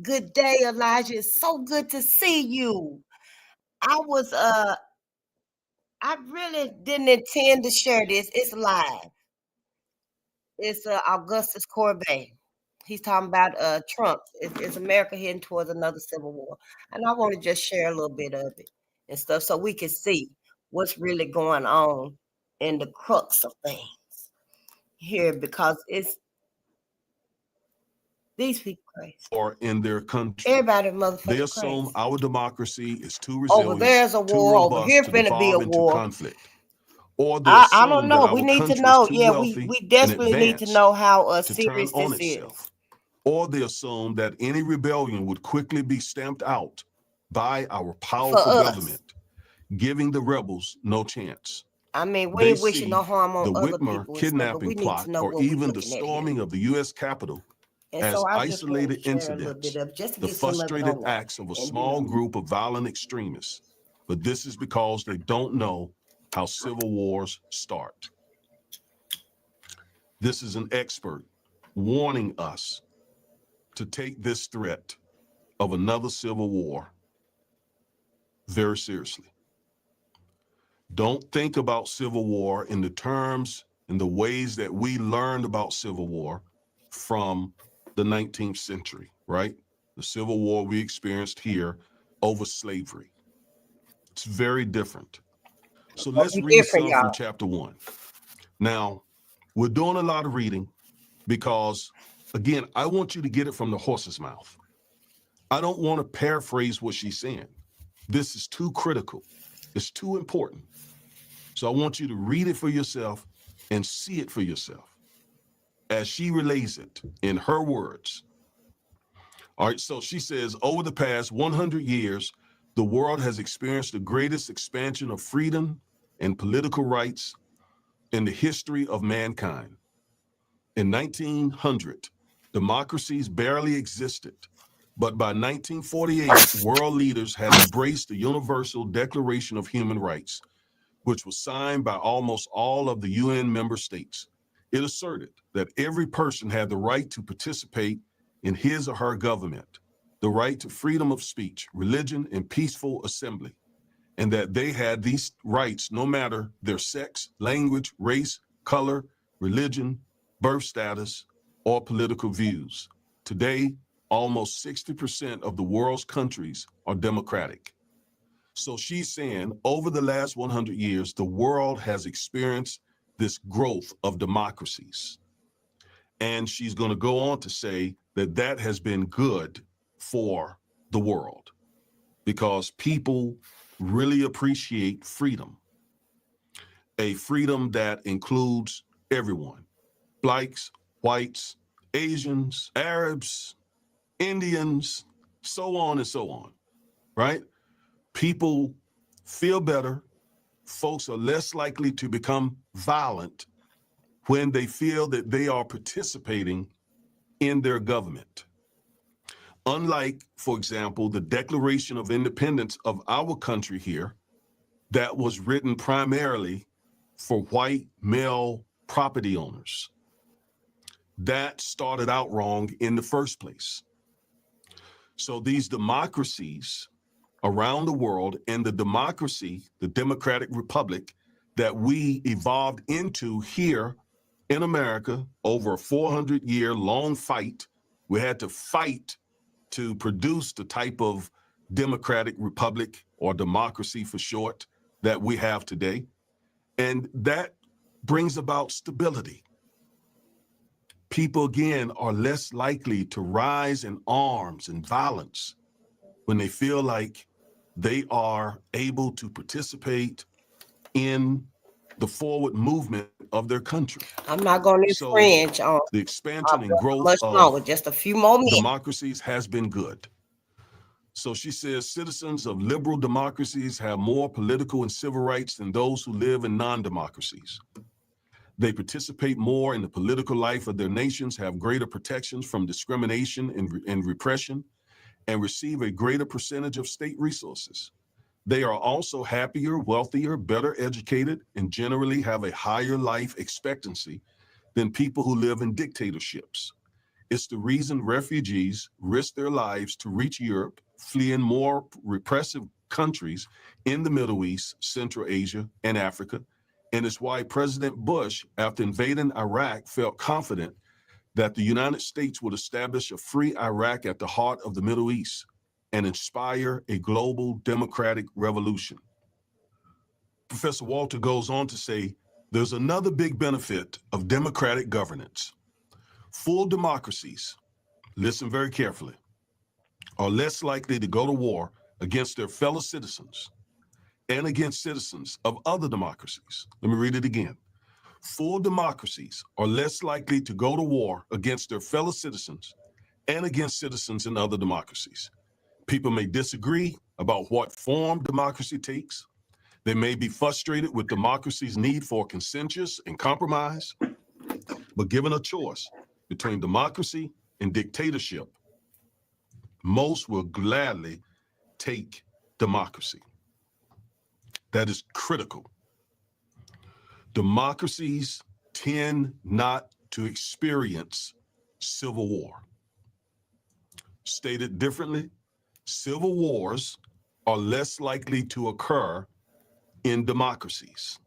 Good day, Elijah. It's so good to see you. I was I really didn't intend to share this. It's live. It's Augustus Corbett. He's talking about Trump. It's America heading towards another civil war. And I want to just share a little bit of it and stuff so we can see what's really going on in the crux of things here because it's these people crazy. Or in their country. Everybody They motherfucking assume crazy. our democracy is too Over resilient, there's a too war. Over here robust to finna be a devolve into war. conflict. Or they I don't assume that know. We our need to country is know. too Yeah, wealthy we and desperately need to advanced know how to turn serious on this is. itself. Or they assume that any rebellion would quickly be stamped out by our For powerful us. government, giving the rebels no chance. I mean, we They ain't wishing no see harm on the other Whitmer people and stuff, but we kidnapping need to plot know or what we even the looking at here. storming of the U.S. Capitol And as so I just want to isolated share a little bit incidents, of just to the get some of it frustrated on there. acts of a And small group of violent extremists. But this is because they don't know how civil wars start. This is an expert warning us to take this threat of another civil war very seriously. Don't think about civil war in the terms and the ways that we learned about civil war from the 19th century, right? The civil war we experienced here over slavery. It's very different. So gonna let's be read different, some from y'all. chapter 1. Now, we're doing a lot of reading because, again, I want you to get it from the horse's mouth. I don't want to paraphrase what she's saying. This is too critical. It's too important. So I want you to read it for yourself and see it for yourself as she relays it in her words. All right, so she says, over the past 100 years, the world has experienced the greatest expansion of freedom and political rights in the history of mankind. In 1900, democracies barely existed, but by 1948, world leaders had embraced the Universal Declaration of Human Rights, which was signed by almost all of the UN member states. It asserted that every person had the right to participate in his or her government, the right to freedom of speech, religion, and peaceful assembly, and that they had these rights no matter their sex, language, race, color, religion, birth status, or political views. Today, almost 60% of the world's countries are democratic. So she's saying over the last 100 years, the world has experienced this growth of democracies. And she's going to go on to say that that has been good for the world because people really appreciate freedom, a freedom that includes everyone, blacks, whites, Asians, Arabs, Indians, so on and so on, right? People feel better. Folks are less likely to become violent when they feel that they are participating in their government. Unlike, for example, the Declaration of Independence of our country here, that was written primarily for white male property owners. That started out wrong in the first place. So these democracies around the world and the democracy, the Democratic Republic that we evolved into here in America over a 400-year long fight, we had to fight to produce the type of Democratic Republic or democracy for short that we have today. And that brings about stability. People, again, are less likely to rise in arms and violence when they feel like they are able to participate in the forward movement of their country. I'm not going to So infringe on the expansion and growth much of longer, just a few more minutes. democracies has been good. So she says citizens of liberal democracies have more political and civil rights than those who live in non-democracies. They participate more in the political life of their nations, have greater protections from discrimination and repression, and receive a greater percentage of state resources. They are also happier, wealthier, better educated, and generally have a higher life expectancy than people who live in dictatorships. It's the reason refugees risk their lives to reach Europe, fleeing more repressive countries in the Middle East, Central Asia, and Africa. And it's why President Bush, after invading Iraq, felt confident that the United States would establish a free Iraq at the heart of the Middle East and inspire a global democratic revolution. Professor Walter goes on to say, there's another big benefit of democratic governance. Full democracies, listen very carefully, are less likely to go to war against their fellow citizens and against citizens of other democracies. Let me read it again. Full democracies are less likely to go to war against their fellow citizens and against citizens in other democracies. People may disagree about what form democracy takes. They may be frustrated with democracy's need for consensus and compromise, but given a choice between democracy and dictatorship, most will gladly take democracy. That is critical. Democracies tend not to experience civil war. Stated differently, civil wars are less likely to occur in democracies.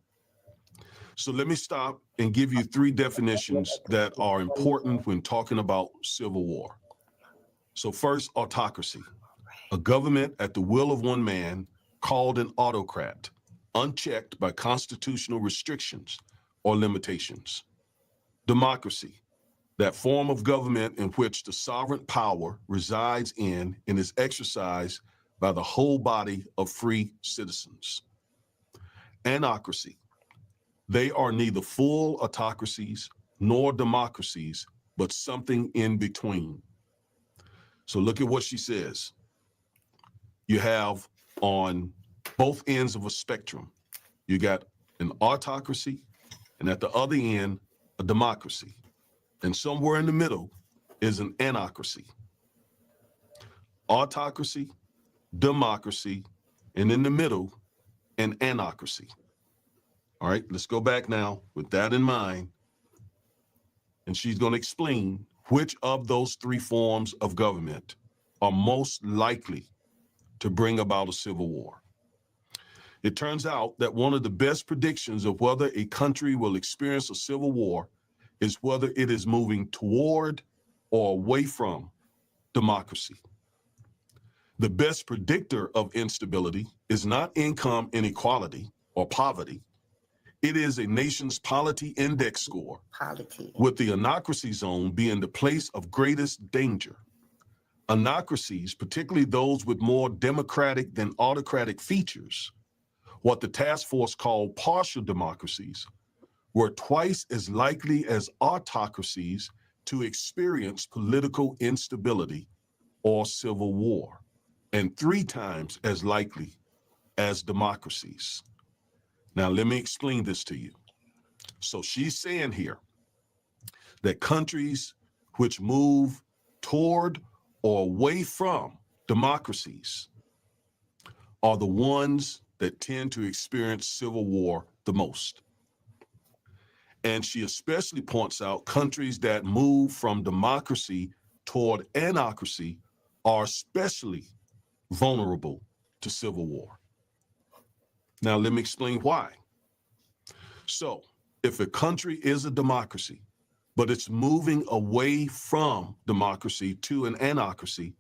So let me stop and give you three definitions that are important when talking about civil war. So first, autocracy, a government at the will of one man called an autocrat, unchecked by constitutional restrictions or limitations. Democracy, that form of government in which the sovereign power resides in and is exercised by the whole body of free citizens. Anocracy, they are neither full autocracies nor democracies, but something in between. So look at what she says. You have on both ends of a spectrum, you got an autocracy, and at the other end, a democracy. And somewhere in the middle is an anocracy. Autocracy, democracy, and in the middle, an anocracy. All right, let's go back now with that in mind. And she's going to explain which of those three forms of government are most likely to bring about a civil war. It turns out that one of the best predictions of whether a country will experience a civil war is whether it is moving toward or away from democracy. The best predictor of instability is not income inequality or poverty. It is a nation's polity index score, with the anocracy zone being the place of greatest danger. Anocracies, particularly those with more democratic than autocratic features, what the task force called partial democracies, were twice as likely as autocracies to experience political instability or civil war, and 3 times as likely as democracies. Now, let me explain this to you. So she's saying here that countries which move toward or away from democracies are the ones that tend to experience civil war the most. And she especially points out countries that move from democracy toward anocracy are especially vulnerable to civil war. Now, let me explain why. So, if a country is a democracy, but it's moving away from democracy to an anocracy,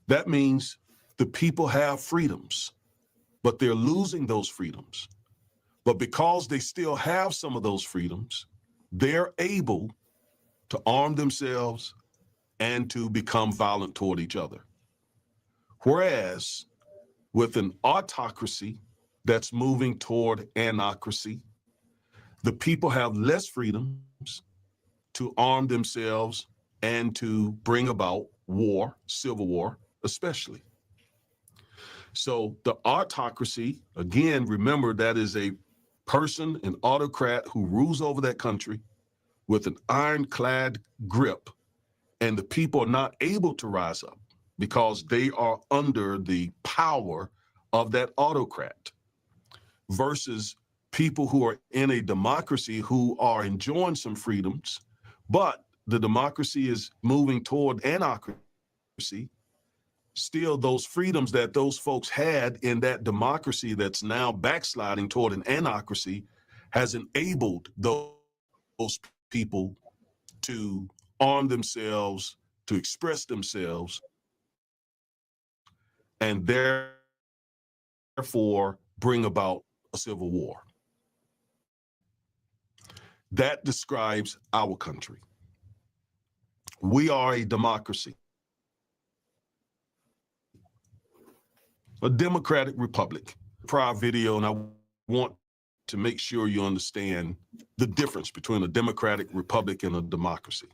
that means the people have freedoms, but they're losing those freedoms. But because they still have some of those freedoms, they're able to arm themselves and to become violent toward each other. Whereas with an autocracy that's moving toward anocracy, the people have less freedoms to arm themselves and to bring about war, civil war, especially. So the autocracy, again, remember that is a person, an autocrat who rules over that country with an ironclad grip, and the people are not able to rise up because they are under the power of that autocrat, versus people who are in a democracy who are enjoying some freedoms, but the democracy is moving toward anarchy, still those freedoms that those folks had in that democracy that's now backsliding toward an anarchy has enabled those people to arm themselves, to express themselves, and therefore bring about a civil war. That describes our country. We are a democracy, a democratic republic. Prior video, and I want to make sure you understand the difference between a democratic republic and a democracy.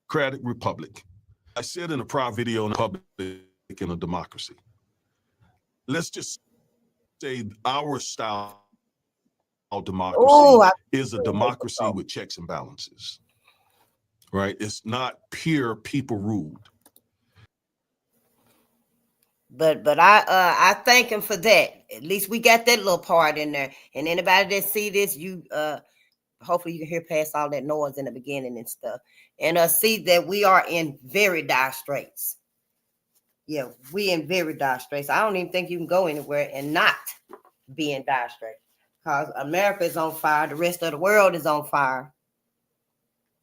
Democratic republic. I said in a prior video, in a republic and a democracy. Let's just say our style of democracy is a democracy with checks and balances, right? It's not pure people ruled. But I thank him for that. At least we got that little part in there. And anybody that see this, you hopefully you can hear past all that noise in the beginning and stuff. And see that we are in very dire straits. Yeah, we in very dire straits. I don't even think you can go anywhere and not be in dire straits. Because America is on fire. The rest of the world is on fire.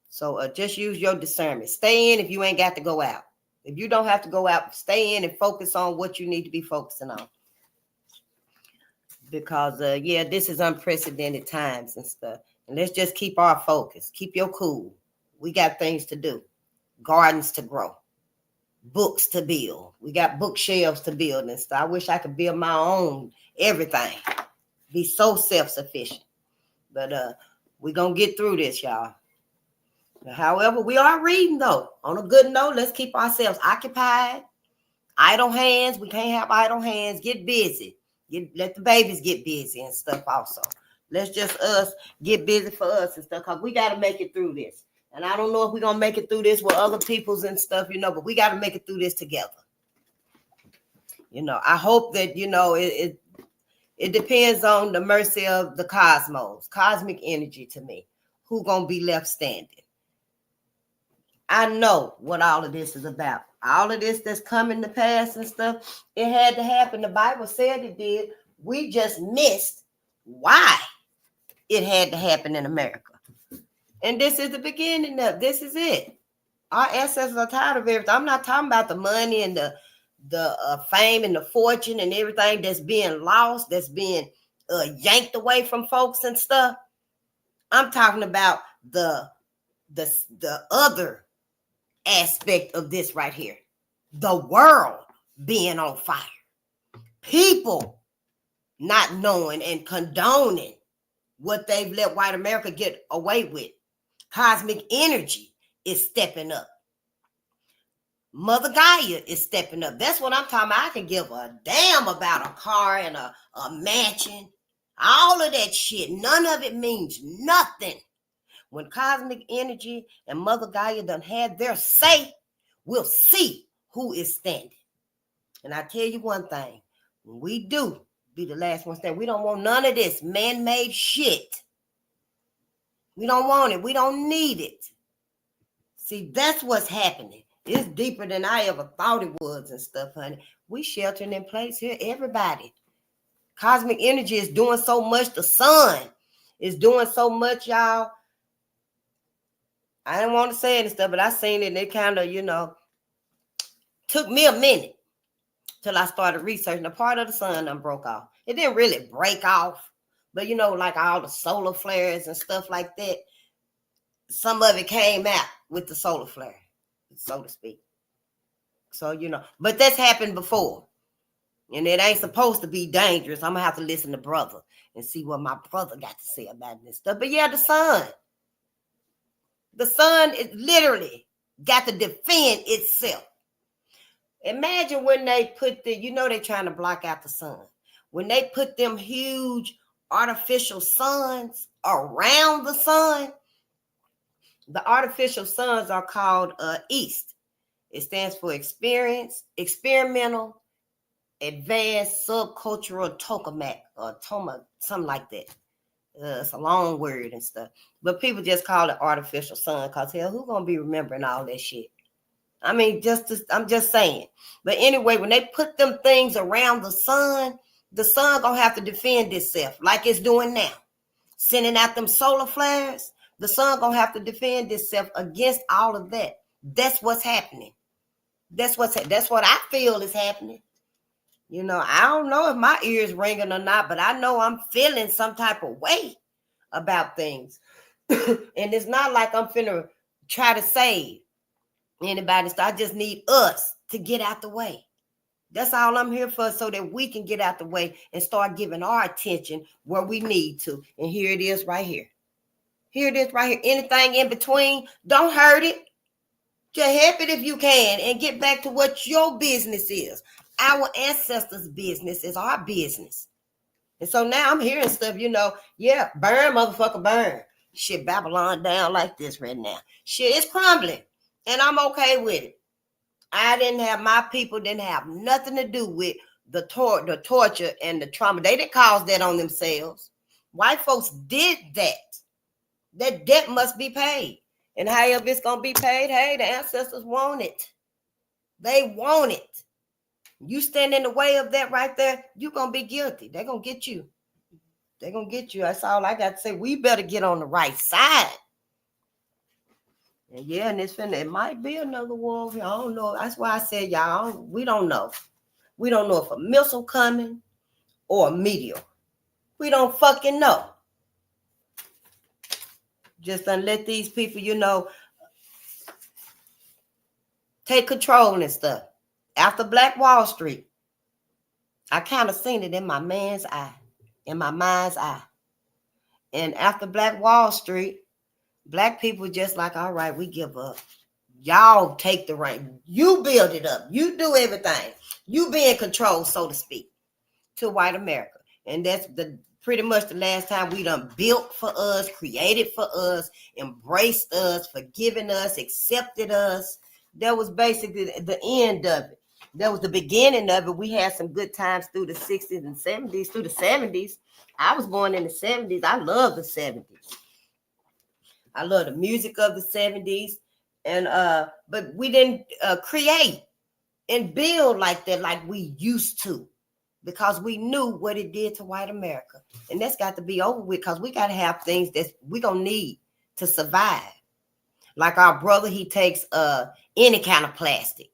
So just use your discernment. Stay in if you ain't got to go out. If you don't have to go out, stay in and focus on what you need to be focusing on. Because, yeah, this is unprecedented times and stuff. And let's just keep our focus. Keep your cool. We got things to do. Gardens to grow. Books to build. We got bookshelves to build and stuff. I wish I could build my own everything. Be so self-sufficient. But we're going to get through this, y'all. However, we are reading, though. On a good note, let's keep ourselves occupied. Idle hands. We can't have idle hands. Get busy. Let the babies get busy and stuff also. Let's just us get busy for us and stuff because we got to make it through this. And I don't know if we're going to make it through this with other peoples and stuff, but we got to make it through this together. I hope that, it depends on the mercy of the cosmos, cosmic energy to me. Who going to be left standing? I know what all of this is about. All of this that's coming to pass and stuff, it had to happen. The Bible said it did. We just missed why it had to happen in America. And this is the beginning of this is it. Our ancestors are tired of everything. I'm not talking about the money and the fame and the fortune and everything that's being lost, that's being yanked away from folks and stuff. I'm talking about the other aspect of this right here. The world being on fire. People not knowing and condoning what they've let white America get away with. Cosmic energy is stepping up. Mother Gaia is stepping up. That's what I'm talking about. I can give a damn about a car and a mansion. All of that shit. None of it means nothing. When cosmic energy and Mother Gaia done had their say, we'll see who is standing. And I tell you one thing, when we do be the last one standing, we don't want none of this man-made shit. We don't want it. We don't need it. See, that's what's happening. It's deeper than I ever thought it was and stuff, honey. We sheltering in place here, everybody. Cosmic energy is doing so much. The sun is doing so much, y'all. I didn't want to say it and stuff, but I seen it and it kind of, took me a minute till I started researching. The part of the sun done broke off. It didn't really break off, but like all the solar flares and stuff like that, some of it came out with the solar flare, so to speak. So, but that's happened before. And it ain't supposed to be dangerous. I'm going to have to listen to brother and see what my brother got to say about this stuff. But yeah, the sun is literally got to defend itself. Imagine when they put they're trying to block out the sun. When they put them huge artificial suns around the sun, the artificial suns are called EAST. It stands for experimental advanced subcultural tokamak or toma, something like that. It's a long word and stuff, but people just call it artificial sun because hell, who gonna be remembering all that shit? I mean, I'm just saying. But anyway, when they put them things around the sun gonna have to defend itself like it's doing now. Sending out them solar flares, the sun gonna have to defend itself against all of that. That's what's happening. That's what I feel is happening. You know, I don't know if my ears ringing or not, but I know I'm feeling some type of way about things. And it's not like I'm finna try to save anybody. So I just need us to get out the way. That's all I'm here for, so that we can get out the way and start giving our attention where we need to. And here it is right here. Here it is right here. Anything in between, don't hurt it. Just help it if you can and get back to what your business is. Our ancestors' business is our business. And so now I'm hearing stuff, you know, yeah, burn, motherfucker, burn. Shit, Babylon down like this right now. Shit, it's crumbling. And I'm okay with it. My people didn't have nothing to do with the torture and the trauma. They didn't cause that on themselves. White folks did that. That debt must be paid. And however it's going to be paid, hey, the ancestors want it. They want it. You stand in the way of that right there, you're going to be guilty. They're going to get you. They're going to get you. That's all I got to say. We better get on the right side. And yeah, and it might be another war. I don't know. That's why I said, y'all, we don't know. We don't know if a missile coming or a meteor. We don't fucking know. Just let these people, you know, take control and stuff. After Black Wall Street, I kind of seen it in my man's eye, in my mind's eye. And after Black Wall Street, Black people just like, all right, we give up. Y'all take the reign. You build it up. You do everything. You be in control, so to speak, to white America. And that's pretty much the last time we done built for us, created for us, embraced us, forgiven us, accepted us. That was basically the end of it. That was the beginning of it. We had some good times through the 60s and 70s, through the 70s. I was born in the 70s. I love the 70s. I love the music of the 70s. And but we didn't create and build like that like we used to, because we knew what it did to white America. And that's got to be over with, because we got to have things that we gonna need to survive. Like our brother, he takes any kind of plastic,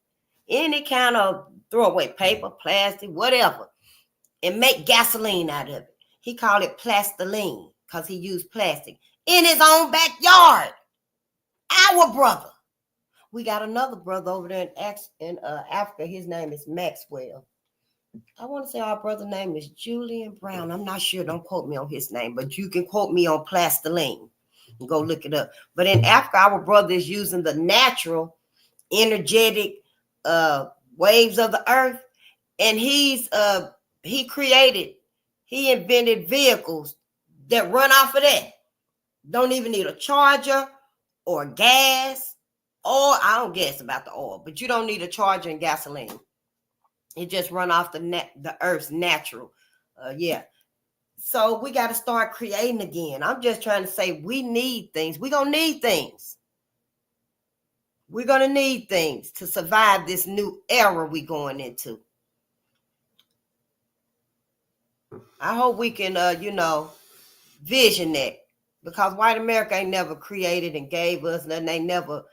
any kind of throwaway paper, plastic, whatever, and make gasoline out of it. He called it plastiline because he used plastic in his own backyard. Our brother. We got another brother over there in Africa. His name is Maxwell. I want to say our brother's name is Julian Brown. I'm not sure. Don't quote me on his name, but you can quote me on plastiline. Go look it up. But in Africa, our brother is using the natural, energetic waves of the earth, and he invented vehicles that run off of that. Don't even need a charger or gas. Or I don't guess about the oil, but you don't need a charger and gasoline. It just run off the earth's natural. Yeah. So we got to start creating again. I'm just trying to say we need things. We're going to need things. We're going to need things to survive this new era we're going into. I hope we can, vision that, because white America ain't never created and gave us nothing. They never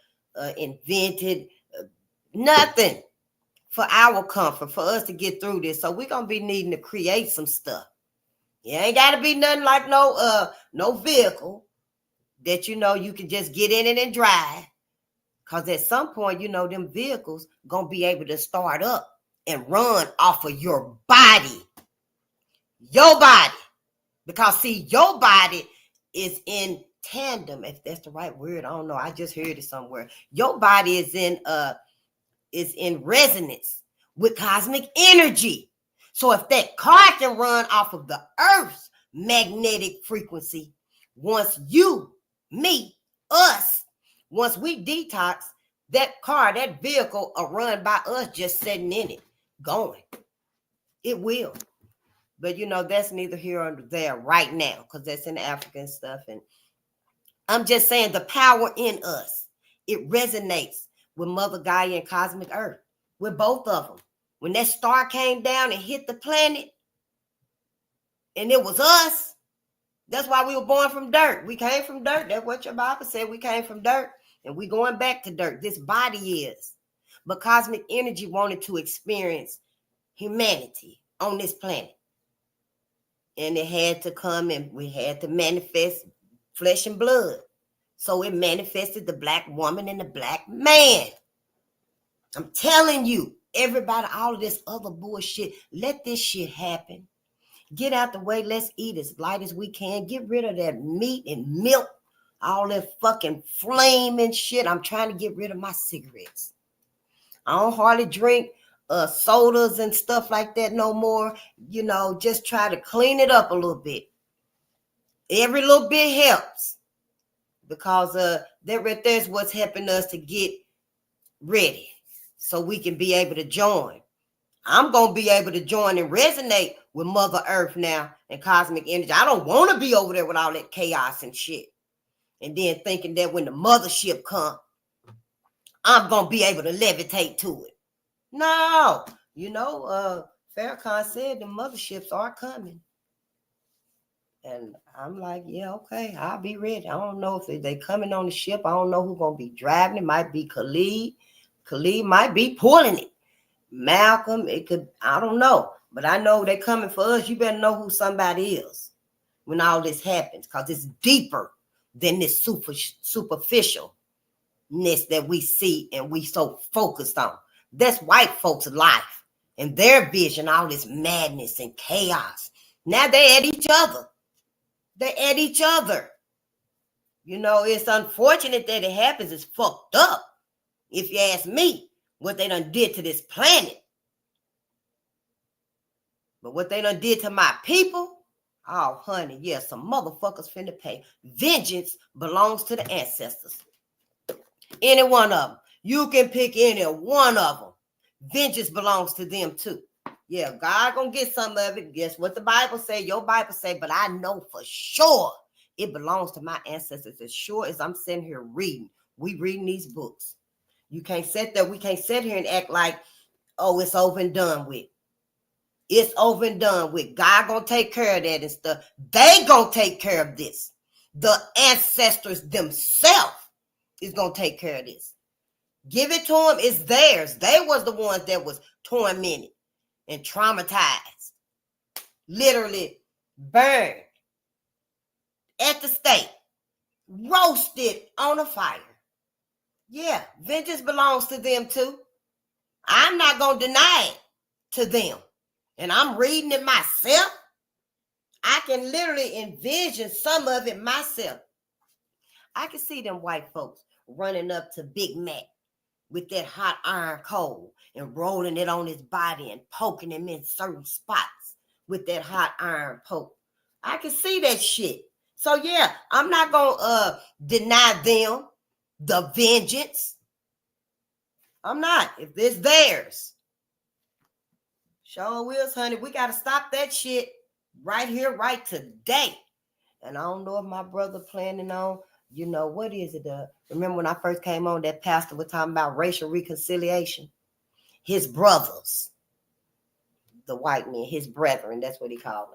invented nothing for our comfort, for us to get through this. So we're going to be needing to create some stuff. It ain't got to be nothing like no vehicle that, you can just get in it and drive. Because at some point, them vehicles going to be able to start up and run off of your body. Your body. Because, see, your body is in tandem, if that's the right word. I don't know. I just heard it somewhere. Your body is in resonance with cosmic energy. So if that car can run off of the Earth's magnetic frequency, once once we detox, that car, that vehicle will run by us just sitting in it, going. It will. But, you know, that's neither here or there right now, because that's in African stuff. And I'm just saying the power in us, it resonates with Mother Gaia and Cosmic Earth, with both of them. When that star came down and hit the planet, and it was us, that's why we were born from dirt. We came from dirt. That's what your Bible said. We came from dirt, and we going back to dirt. This body is. But cosmic energy wanted to experience humanity on this planet. And it had to come, and we had to manifest flesh and blood. So it manifested the black woman and the black man. I'm telling you, everybody, all of this other bullshit, let this shit happen. Get out the way. Let's eat as light as we can. Get rid of that meat and milk, all that fucking flame and shit. I'm trying to get rid of my cigarettes. I don't hardly drink sodas and stuff like that no more. You know, just try to clean it up a little bit. Every little bit helps, because that right there is what's helping us to get ready so we can be able to join. I'm going to be able to join and resonate with Mother Earth now and cosmic energy. I don't want to be over there with all that chaos and shit. And then thinking that when the mothership comes, I'm going to be able to levitate to it. No. You know, Farrakhan said the motherships are coming. And I'm like, yeah, okay, I'll be ready. I don't know if they coming on the ship. I don't know who's going to be driving. It might be Khalid. Khalid might be pulling it. Malcolm, it could, I don't know. But I know they're coming for us. You better know who somebody is when all this happens, because it's deeper than this superficialness that we see and we so focused on. That's white folks' life and their vision, all this madness and chaos. Now they're at each other. They're at each other. You know, it's unfortunate that it happens. It's fucked up, if you ask me, what they done did to this planet. But what they done did to my people, oh, honey, yeah, some motherfuckers finna pay. Vengeance belongs to the ancestors. Any one of them. You can pick any one of them. Vengeance belongs to them too. Yeah, God gonna get some of it. Guess what the Bible say? Your Bible say, but I know for sure it belongs to my ancestors. As sure as I'm sitting here reading. We reading these books. You can't sit there. We can't sit here and act like, oh, it's over and done with. It's over and done with. God gonna take care of that and stuff. They gonna take care of this. The ancestors themselves is gonna take care of this. Give it to them. It's theirs. They was the ones that was tormented and traumatized. Literally burned at the stake. Roasted on a fire. Yeah, vengeance belongs to them too. I'm not going to deny it to them. And I'm reading it myself. I can literally envision some of it myself. I can see them white folks running up to Big Mac with that hot iron coal and rolling it on his body and poking him in certain spots with that hot iron poke. I can see that shit. So yeah, I'm not going to deny them the vengeance. I'm not. If it's theirs. Sure wills, honey. We got to stop that shit right here, right today. And I don't know if my brother planning on, you know, what is it? Remember when I first came on, that pastor was talking about racial reconciliation? His brothers, the white men, his brethren, that's what he called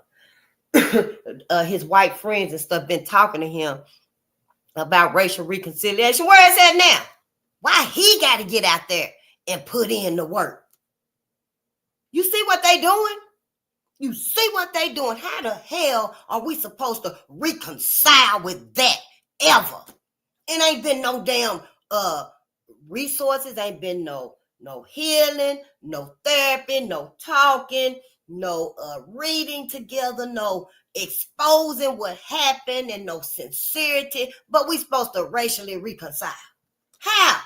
them. His white friends and stuff been talking to him about racial reconciliation. Where is that now? Why he got to get out there and put in the work? You see what they doing? You see what they doing? How the hell are we supposed to reconcile with that ever? It ain't been no damn resources, ain't been no healing, no therapy, no talking, no reading together, no exposing what happened, and no sincerity. But we supposed to racially reconcile. How?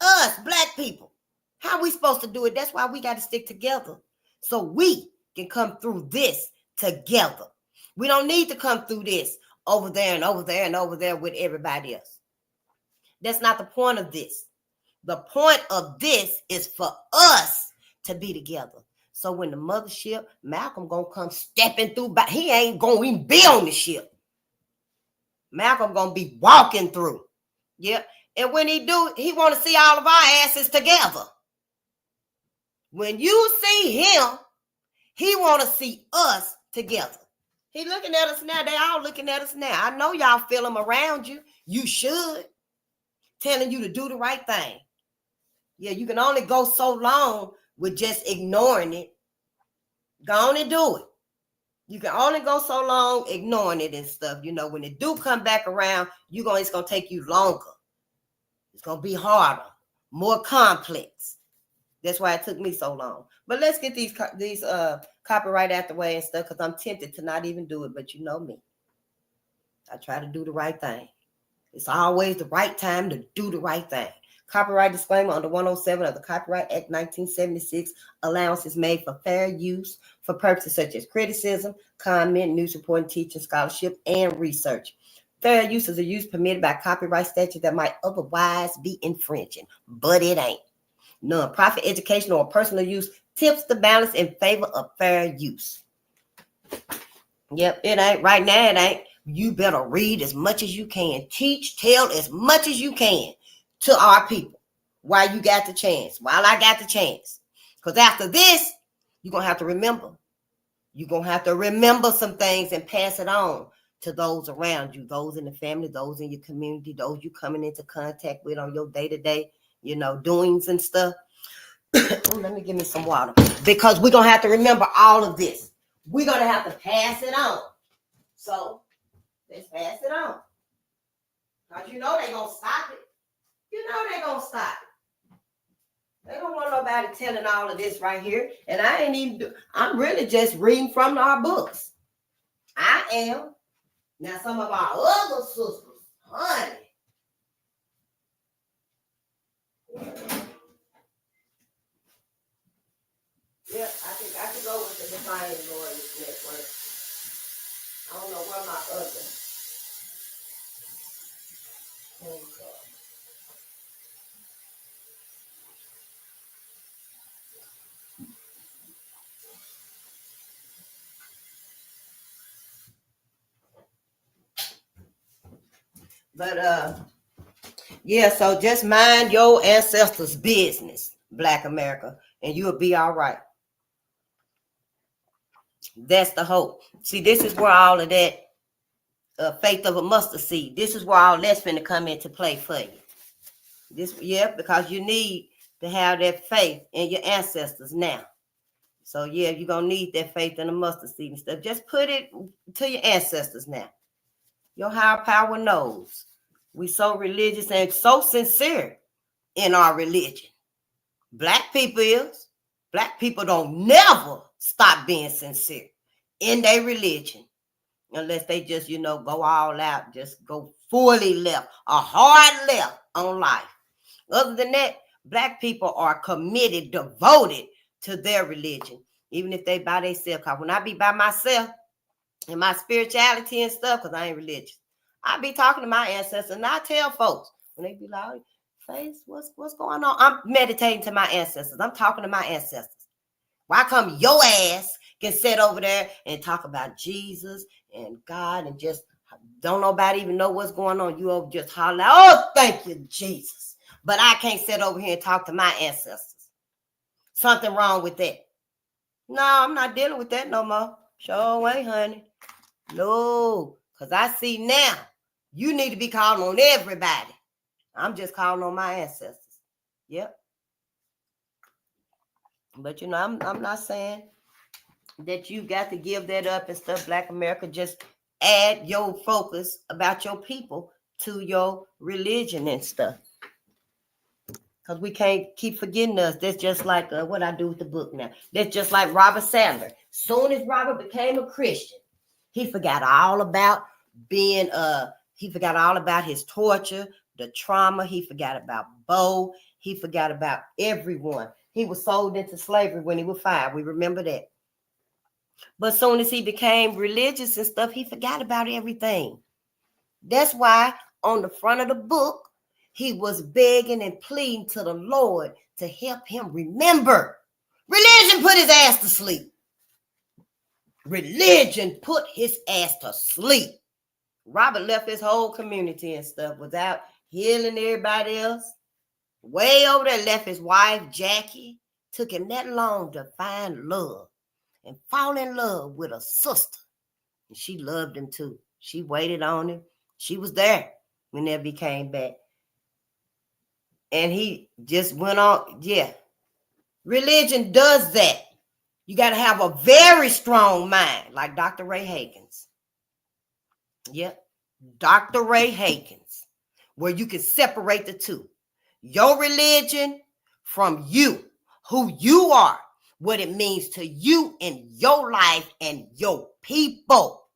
Us, black people. How we supposed to do it? That's why we got to stick together. So we can come through this together. We don't need to come through this over there and over there and over there with everybody else. That's not the point of this. The point of this is for us to be together So when the mothership, Malcolm gonna come stepping through, but he ain't gonna even be on the ship. Malcolm gonna be walking through. Yep. And when he do, he want to see all of our asses together. When you see him, he want to see us together. He looking at us now. They all looking at us now. I know y'all feel him around you. You should. Telling you to do the right thing. Yeah, you can only go so long with just ignoring it. Go on and do it. You can only go so long ignoring it and stuff. You know, when it do come back around, it's gonna take you longer. It's gonna be harder, more complex. That's why it took me so long. But let's get these copyright out the way and stuff, because I'm tempted to not even do it. But you know me, I try to do the right thing. It's always the right time to do the right thing. Copyright disclaimer under 107 of the Copyright Act 1976. Allowance is made for fair use for purposes such as criticism, comment, news reporting, teaching, scholarship, and research. Fair use is a use permitted by copyright statute that might otherwise be infringing, but it ain't. Non-profit, educational, or personal use tips the balance in favor of fair use. Yep, it ain't. Right now, it ain't. You better read as much as you can. Teach, tell as much as you can to our people while you got the chance, while I got the chance. Because after this, you're going to have to remember. You're going to have to remember some things and pass it on to those around you, those in the family, those in your community, those you coming into contact with on your day-to-day, doings and stuff. Ooh, let me give me some water. Because we're going to have to remember all of this. We're going to have to pass it on. So, let's pass it on. Because they're going to stop it. They're going to stop it. They don't want nobody telling all of this right here. And I'm really just reading from our books. I am. Now, some of our other sisters, honey. Yeah, I think I could go with the Defiant Lawyers Network. I don't know where my other things are. But yeah, so just mind your ancestors' business, Black America, and you'll be all right. That's the hope. See, this is where all of that faith of a mustard seed. This is where all that's finna come into play for you. Because you need to have that faith in your ancestors now. So yeah, you're gonna need that faith in the mustard seed and stuff. Just put it to your ancestors now. Your higher power knows. We so religious and so sincere in our religion. Black people is. Black people don't never stop being sincere in their religion. Unless they just, go all out, just go fully left, a hard left on life. Other than that, Black people are committed, devoted to their religion, even if they by themselves. Because when I be by myself and my spirituality and stuff, because I ain't religious, I be talking to my ancestors, and I tell folks, when they be like, Face, what's going on? I'm meditating to my ancestors. I'm talking to my ancestors. Why come your ass can sit over there and talk about Jesus and God and just don't nobody even know what's going on? You over just holler, oh, thank you, Jesus. But I can't sit over here and talk to my ancestors. Something wrong with that. No, I'm not dealing with that no more. Sure way, honey. No, because I see now you need to be calling on everybody. I'm just calling on my ancestors. Yep. But, I'm not saying that you got to give that up and stuff. Black America, just add your focus about your people to your religion and stuff. Because we can't keep forgetting us. That's just like what I do with the book now. That's just like Robert Sadler. Soon as Robert became a Christian, he forgot all about being, he forgot all about his torture, the trauma. He forgot about Bo. He forgot about everyone. He was sold into slavery when he was 5. We remember that. But soon as he became religious and stuff, he forgot about everything. That's why on the front of the book, he was begging and pleading to the Lord to help him remember. Religion put his ass to sleep. Religion put his ass to sleep. Robert left his whole community and stuff without healing everybody else. Way over there, left his wife, Jackie. Took him that long to find love and fall in love with a sister. And she loved him too. She waited on him. She was there whenever he came back. And he just went on. Yeah. Religion does that. You got to have a very strong mind, like Dr. Ray Hagins. Yep. Dr. Ray Hagins, where you can separate the two. Your religion from you, who you are, what it means to you in your life and your people.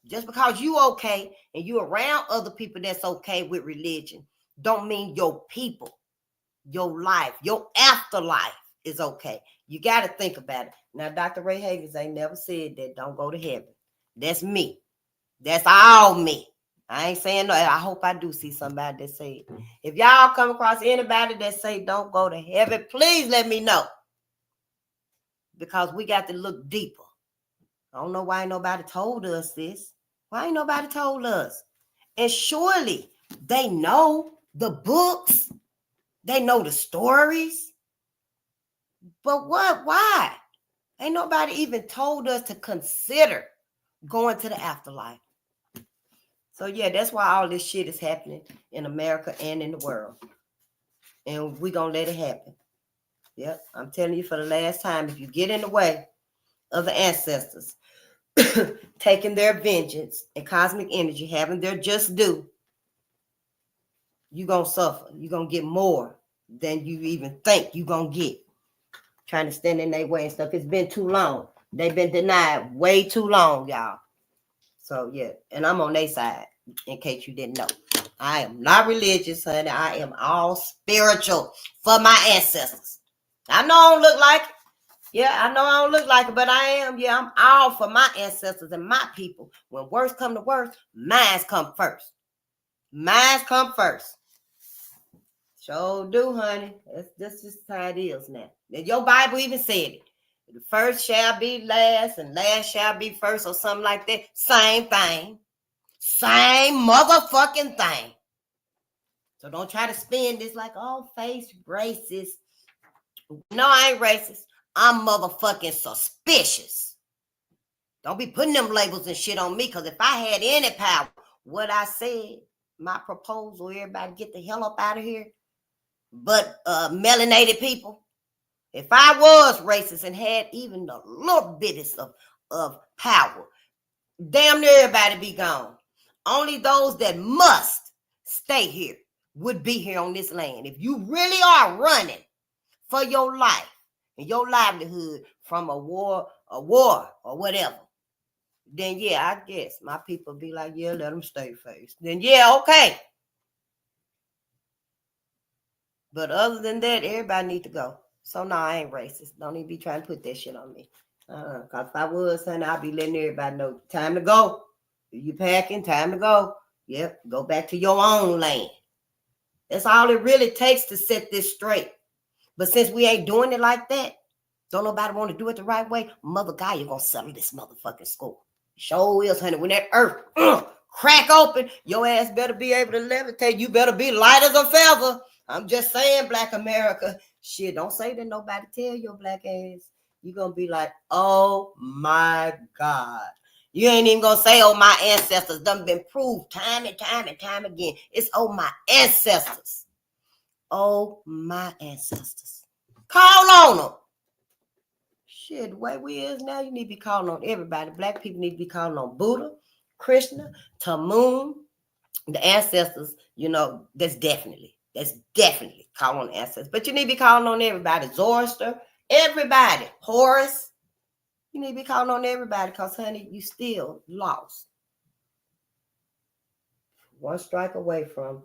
Just because you okay and you around other people that's okay with religion, don't mean your people, your life, your afterlife is okay. You got to think about it. Now, Dr. Ray Hagins ain't never said that don't go to heaven. That's me. That's all me. I ain't saying no. I hope I do see somebody that say it. If y'all come across anybody that say don't go to heaven, please let me know. Because we got to look deeper. I don't know why ain't nobody told us this. Why ain't nobody told us? And surely they know the books. They know the stories. But what? Why? Ain't nobody even told us to consider going to the afterlife. So yeah, that's why all this shit is happening in America and in the world. And we're going to let it happen. Yep, I'm telling you for the last time, if you get in the way of the ancestors, taking their vengeance and cosmic energy, having their just due, you're going to suffer. You're going to get more than you even think you're going to get. Trying to stand in their way and stuff. It's been too long. They've been denied way too long, y'all. So yeah, and I'm on their side, in case you didn't know. I am not religious, honey. I am all spiritual for my ancestors. I know I don't look like it. Yeah, I know I don't look like it, but I am. Yeah, I'm all for my ancestors and my people. When worst come to worst, mines come first. Mines come first. Sure do, honey. That's just how it is now. Your Bible even said it. The first shall be last and last shall be first or something like that. Same thing. Same motherfucking thing. So don't try to spin this like, oh, face racist. No, I ain't racist. I'm motherfucking suspicious. Don't be putting them labels and shit on me, because if I had any power, what I said, my proposal, everybody get the hell up out of here. But melanated people, if I was racist and had even a little bit of power, damn near everybody be gone. Only those that must stay here would be here on this land. If you really are running for your life and your livelihood from a war or whatever, then yeah, I guess my people be like, yeah, let them stay face. Then yeah, okay. But other than that, everybody need to go. So no, I ain't racist. Don't even be trying to put that shit on me. Because if I was, honey, I'd be letting everybody know, time to go. You packing, time to go. Yep, go back to your own land. That's all it really takes to set this straight. But since we ain't doing it like that, don't nobody want to do it the right way, Mother God, you're going to settle this motherfucking score. Sure is, honey. When that earth crack open, your ass better be able to levitate. You better be light as a feather. I'm just saying, Black America. Shit, don't say that nobody tell your black ass. You're going to be like, oh my God. You ain't even going to say, oh, my ancestors done been proved time and time and time again. It's, oh, my ancestors. Oh, my ancestors. Call on them. Shit, the way we is now, you need to be calling on everybody. Black people need to be calling on Buddha, Krishna, Tamun, the ancestors. You know, that's definitely calling on ancestors. But you need to be calling on everybody. Zoroaster, everybody. Horus. You need to be calling on everybody, because, honey, you still lost. One strike away from,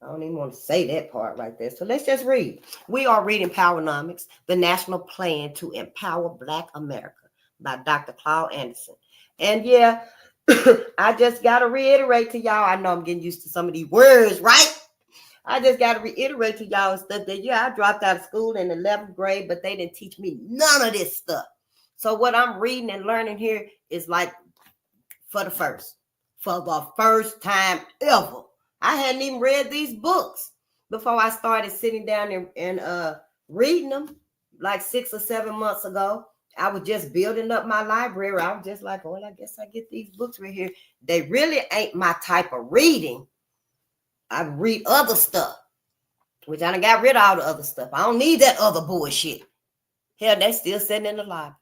I don't even want to say that part right there. So let's just read. We are reading Powernomics, the National Plan to Empower Black America by Dr. Claude Anderson. And yeah, I just got to reiterate to y'all, I know I'm getting used to some of these words, right? I just got to reiterate to y'all stuff that, yeah, I dropped out of school in 11th grade, but they didn't teach me none of this stuff. So what I'm reading and learning here is like for the first time ever. I hadn't even read these books before I started sitting down and reading them like 6 or 7 months ago. I was just building up my library. I was just like, well, I guess I get these books right here. They really ain't my type of reading. I read other stuff, which I done got rid of all the other stuff. I don't need that other bullshit. Hell, they still sitting in the library.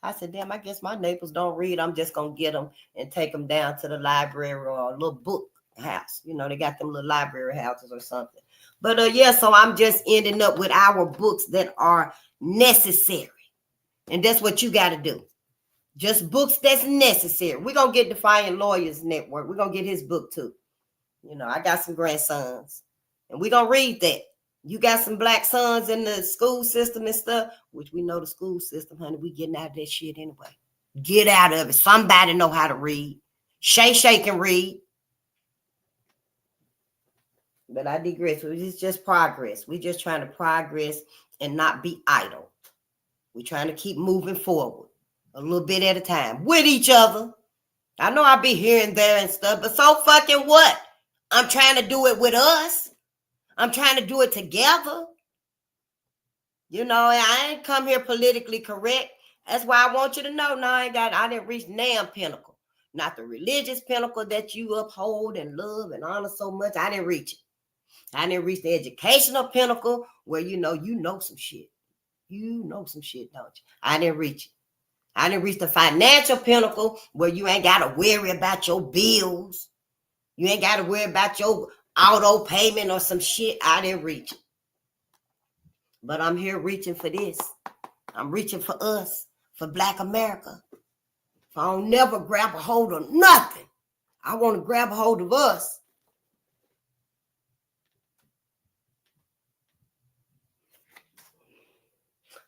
I said, damn, I guess my neighbors don't read. I'm just going to get them and take them down to the library or a little book house. You know, they got them little library houses or something. But yeah, so I'm just ending up with our books that are necessary. And that's what you got to do. Just books that's necessary. We're going to get Defiant Lawyers Network. We're going to get his book too. You know, I got some grandsons. And we're going to read that. You got some black sons in the school system and stuff, which we know the school system, honey, we getting out of that shit anyway. Get out of it. Somebody know how to read. Shay can read. But I digress. It's just progress. We're just trying to progress and not be idle. We're trying to keep moving forward a little bit at a time with each other. I know I be here and there and stuff, but so fucking what? I'm trying to do it with us. I'm trying to do it together. You know, I ain't come here politically correct. That's why I want you to know now I didn't reach damn pinnacle. Not the religious pinnacle that you uphold and love and honor so much. I didn't reach it. I didn't reach the educational pinnacle where you know some shit. You know some shit, don't you? I didn't reach it. I didn't reach the financial pinnacle where you ain't got to worry about your bills. You ain't got to worry about your auto payment or some shit. I didn't reach it. But I'm here reaching for this. I'm reaching for us, for Black America. If I don't never grab a hold of nothing, I want to grab a hold of us.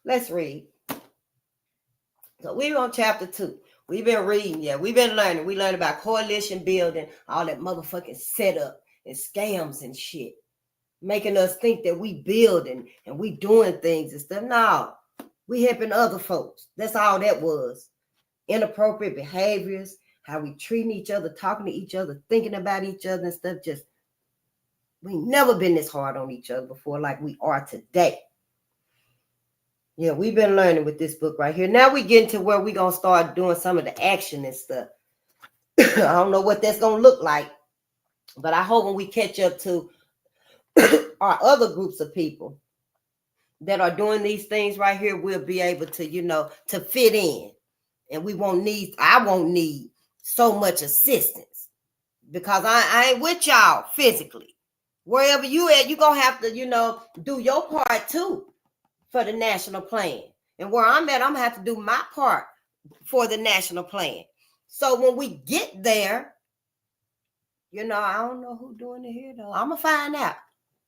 Let's read. So we're on chapter 2. We've been reading, yeah. We've been learning. We learned about coalition building, all that motherfucking setup and scams and shit. Making us think that we building and we doing things and stuff. No, we helping other folks. That's all that was. Inappropriate behaviors, how we treating each other, talking to each other, thinking about each other and stuff. Just, we never been this hard on each other before like we are today. Yeah, we've been learning with this book right here. Now we get into where we're going to start doing some of the action and stuff. I don't know what that's going to look like, but I hope when we catch up to our other groups of people that are doing these things right here, we'll be able to, you know, to fit in. And I won't need so much assistance because I ain't with y'all physically. Wherever you at, you're going to have to, you know, do your part too for the national plan. And where I'm at, I'm going to have to do my part for the national plan. So when we get there, you know, I don't know who's doing it here though. I'm going to find out,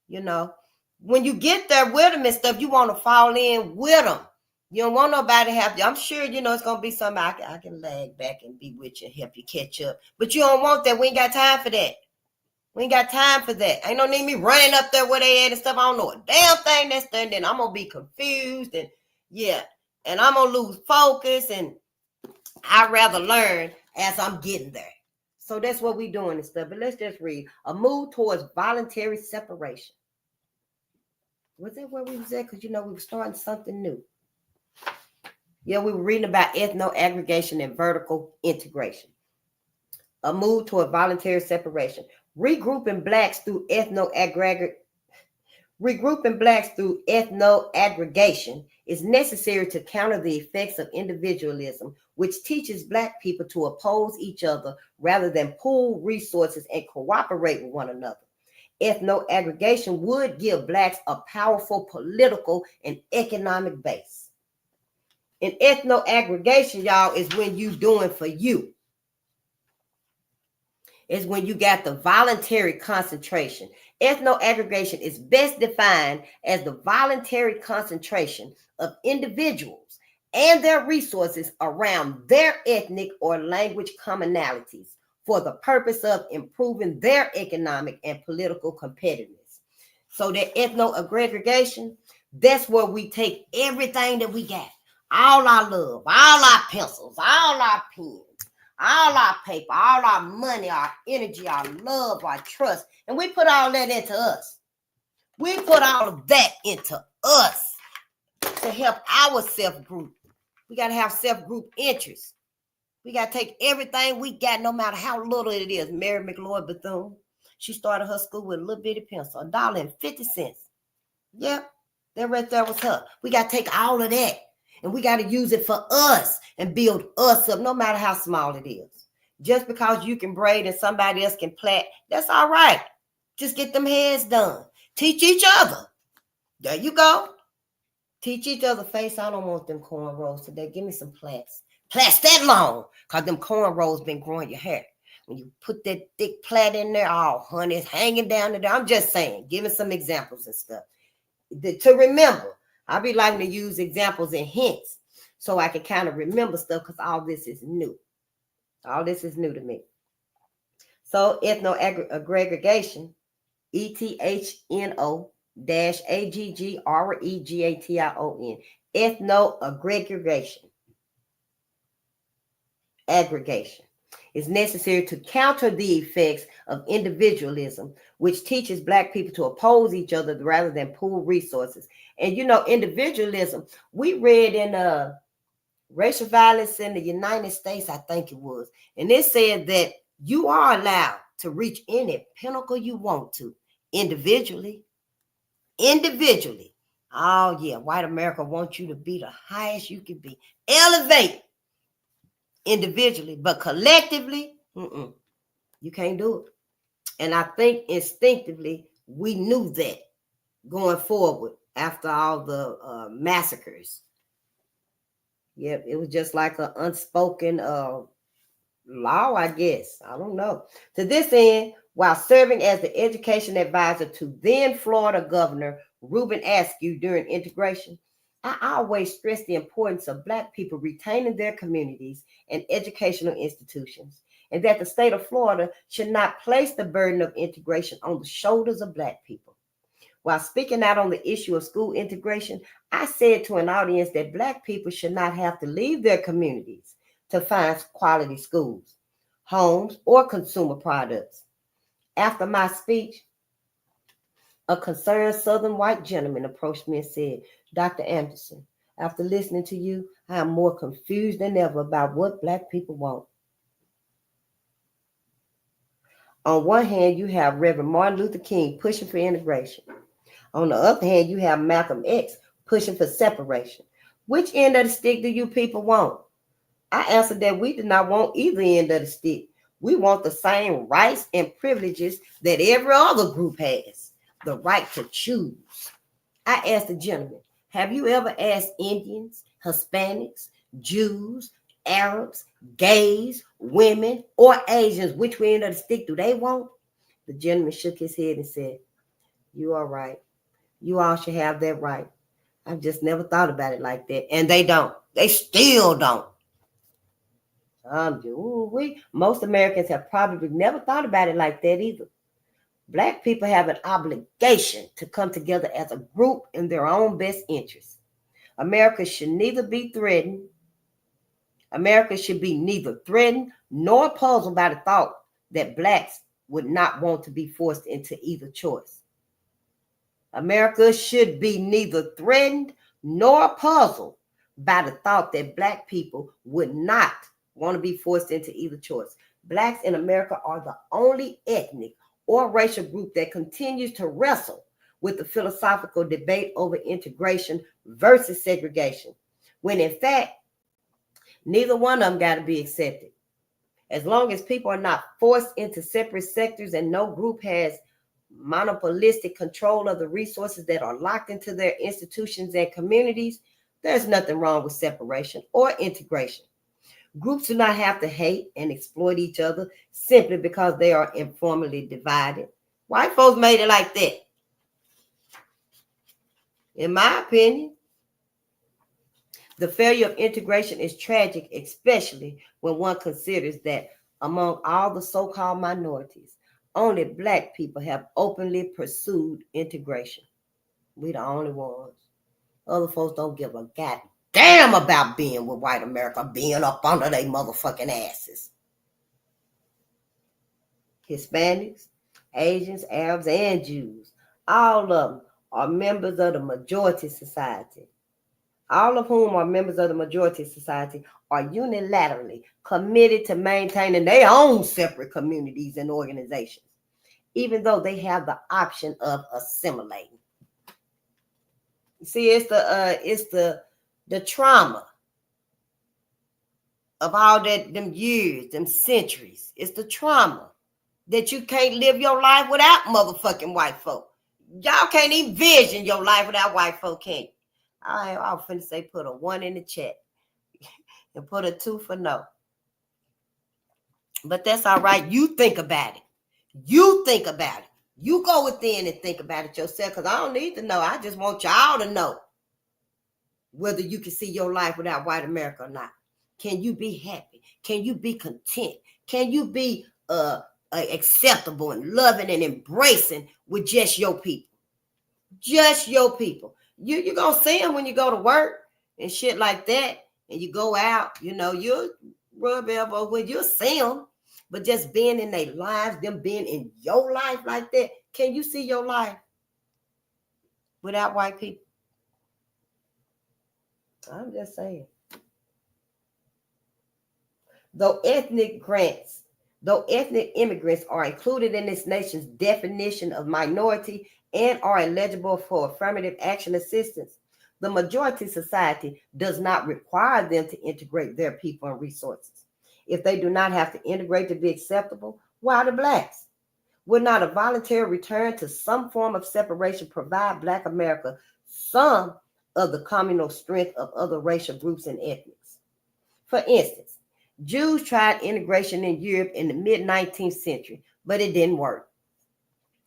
you know. When you get there with them and stuff, you want to fall in with them. You don't want nobody to have you. I'm sure, you know, it's going to be something I can lag back and be with you and help you catch up. But you don't want that. We ain't got time for that. We ain't got time for that. Ain't no need me running up there where they at and stuff. I don't know a damn thing that's there. And then I'm going to be confused. And yeah, and I'm going to lose focus. And I'd rather learn as I'm getting there. So that's what we doing and stuff. But let's just read. A move towards voluntary separation. Was that where we was at? Because, you know, we were starting something new. Yeah, we were reading about ethno-aggregation and vertical integration. A move toward voluntary separation. Regrouping blacks through ethno-aggregation is necessary to counter the effects of individualism, which teaches black people to oppose each other rather than pool resources and cooperate with one another. Ethno-aggregation would give blacks a powerful political and economic base. And ethno-aggregation, y'all, is when you doing for you. Is when you got the voluntary concentration. Ethno-aggregation is best defined as the voluntary concentration of individuals and their resources around their ethnic or language commonalities for the purpose of improving their economic and political competitiveness. So that ethno-aggregation, that's where we take everything that we got, all our love, all our pencils, all our pens, all our paper, all our money, our energy, our love, our trust, and we put all that into us. We put all of that into us to help our self-group. We got to have self-group interests. We got to take everything we got, no matter how little it is. Mary McLeod Bethune, she started her school with a little bitty pencil, $1.50. Yep, that right there was her. We got to take all of that, and we got to use it for us and build us up, no matter how small it is. Just because you can braid and somebody else can plait, that's all right. Just get them heads done. Teach each other. There you go. Teach each other face. I don't want them cornrows today. Give me some plaits. Plaits that long, because them cornrows been growing your hair. When you put that thick plait in there, oh, honey, it's hanging down there. I'm just saying, giving some examples and stuff. To remember, I be liking to use examples and hints so I can kind of remember stuff, because all this is new. All this is new to me. So ethno-aggregation, ethno-aggregation, ethno-aggregation, aggregation is necessary to counter the effects of individualism, which teaches Black people to oppose each other rather than pool resources. And individualism, we read in Racial Violence in the United States, I think it was, and it said that you are allowed to reach any pinnacle you want to individually. Oh yeah, white America wants you to be the highest you can be. Elevate individually, but collectively, you can't do it. And I think instinctively we knew that going forward after all the massacres. Yep, it was just like an unspoken law, I guess. I don't know. To this end, while serving as the education advisor to then Florida Governor Reuben Askew during integration, I always stress the importance of Black people retaining their communities and educational institutions, and that the state of Florida should not place the burden of integration on the shoulders of Black people. While speaking out on the issue of school integration, I said to an audience that Black people should not have to leave their communities to find quality schools, homes, or consumer products. After my speech, a concerned Southern white gentleman approached me and said, "Dr. Anderson, after listening to you, I am more confused than ever about what Black people want." On one hand, you have Reverend Martin Luther King pushing for integration. On the other hand, you have Malcolm X pushing for separation. Which end of the stick do you people want? I answered that we do not want either end of the stick. We want the same rights and privileges that every other group has, the right to choose. I asked the gentleman, have you ever asked Indians, Hispanics, Jews, Arabs, gays, women, or Asians which end of the stick do they want? The gentleman shook his head and said, "You are right. You all should have that right. I've just never thought about it like that." And they don't. They still don't. Most Americans have probably never thought about it like that either. Black people have an obligation to come together as a group in their own best interest. America should be neither threatened nor puzzled by the thought that Blacks would not want to be forced into either choice. America should be neither threatened nor puzzled by the thought that Black people would not want to be forced into either choice. Blacks in America are the only ethnic or racial group that continues to wrestle with the philosophical debate over integration versus segregation, when in fact, neither one of them got to be accepted. As long as people are not forced into separate sectors and no group has monopolistic control of the resources that are locked into their institutions and communities, there's nothing wrong with separation or integration. Groups do not have to hate and exploit each other simply because they are informally divided. White folks made it like that. In my opinion, the failure of integration is tragic, especially when one considers that Among all the so-called minorities, only Black people have openly pursued integration. We the only ones. Other folks don't give a goddamn about being with white America, being up under their motherfucking asses. Hispanics, Asians, Arabs, and Jews, all of them are members of the majority society. All of whom are members of the majority society are unilaterally committed to maintaining their own separate communities and organizations, even though they have the option of assimilating. You see, it's the trauma of all them years, them centuries. It's the trauma that you can't live your life without motherfucking white folk. Y'all can't even vision your life without white folk, can you? I was finna say put a 1 in the chat and put a 2 for no. But that's all right. You think about it. You think about it. You go within and think about it yourself, because I don't need to know. I just want y'all to know whether you can see your life without white America or not. Can you be happy? Can you be content? Can you be acceptable and loving and embracing with just your people? Just your people. You're going to see them when you go to work and shit like that, and you go out, you'll rub elbows with, you'll see them. But just being in their lives, them being in your life like that, can you see your life without white people? I'm just saying. Though ethnic immigrants are included in this nation's definition of minority and are eligible for affirmative action assistance, the majority society does not require them to integrate their people and resources. If they do not have to integrate to be acceptable, why the Blacks? Would not a voluntary return to some form of separation provide Black America some of the communal strength of other racial groups and ethnics? For instance, Jews tried integration in Europe in the mid-19th century, but it didn't work.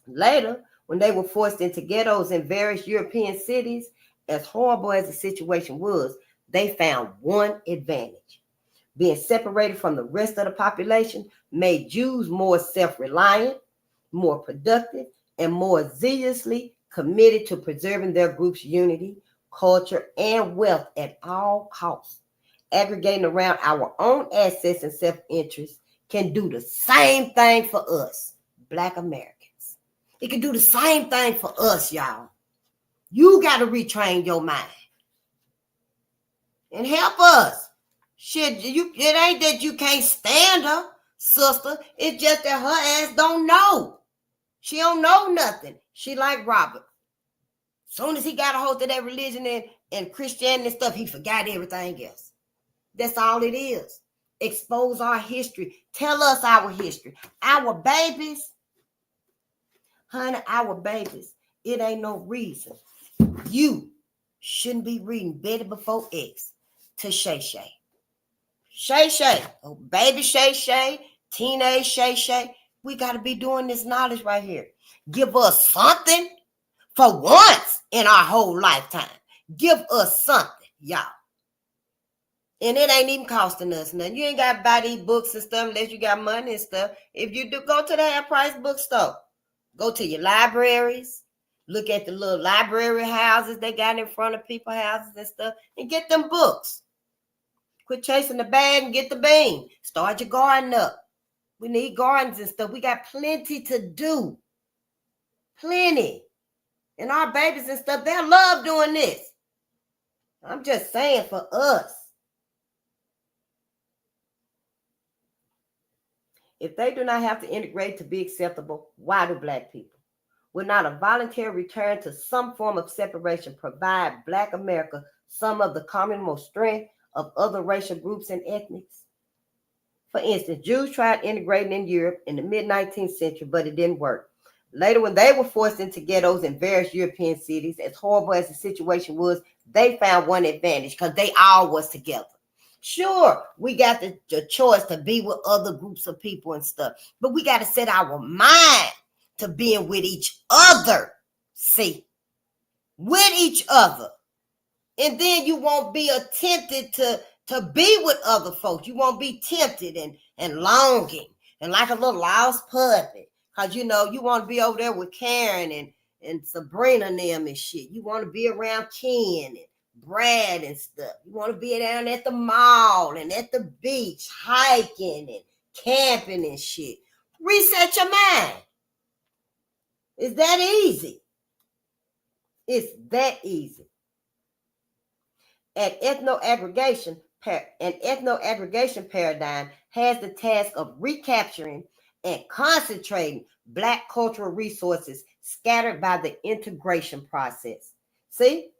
Later, when they were forced into ghettos in various European cities, as horrible as the situation was, they found one advantage. Being separated from the rest of the population made Jews more self-reliant, more productive, and more zealously committed to preserving their group's unity, culture, and wealth at all costs. Aggregating around our own assets and self-interest can do the same thing for us, Black Americans. It can do the same thing for us, y'all. You got to retrain your mind and help us. Shit, it ain't that you can't stand her, sister. It's just that her ass don't know. She don't know nothing. She like Robert. Soon as he got a hold of that religion and Christianity and stuff, he forgot everything else. That's all it is. Expose our history. Tell us our history. Our babies, honey, our babies. It ain't no reason you shouldn't be reading Betty Before X to Shay Shay. Shay Shay, oh baby Shay Shay, teenage Shay Shay. We got to be doing this knowledge right here. Give us something for once in our whole lifetime. Give us something, y'all. And it ain't even costing us nothing. You ain't got to buy these books and stuff unless you got money and stuff. If you do, go to the half-price bookstore. Go to your libraries. Look at the little library houses they got in front of people's houses and stuff. And get them books. Quit chasing the bag and get the bean. Start your garden up. We need gardens and stuff. We got plenty to do. Plenty. And our babies and stuff, they'll love doing this. I'm just saying for us. If they do not have to integrate to be acceptable, why do Black people? Would not a voluntary return to some form of separation provide Black America some of the communal strength of other racial groups and ethnics? For instance, Jews tried integrating in Europe in the mid-19th century, but it didn't work. Later, when they were forced into ghettos in various European cities, as horrible as the situation was, they found one advantage because they all was together. Sure, we got the choice to be with other groups of people and stuff, but we got to set our mind to being with each other. See, with each other. And then you won't be tempted to be with other folks. You won't be tempted and longing and like a little lost puppy. Because, you know, you want to be over there with Karen and Sabrina and them and shit. You want to be around Ken and Brad and stuff. You want to be down at the mall and at the beach, hiking and camping and shit. Reset your mind. It's that easy. It's that easy. An ethno-aggregation paradigm has the task of recapturing and concentrating Black cultural resources scattered by the integration process. See?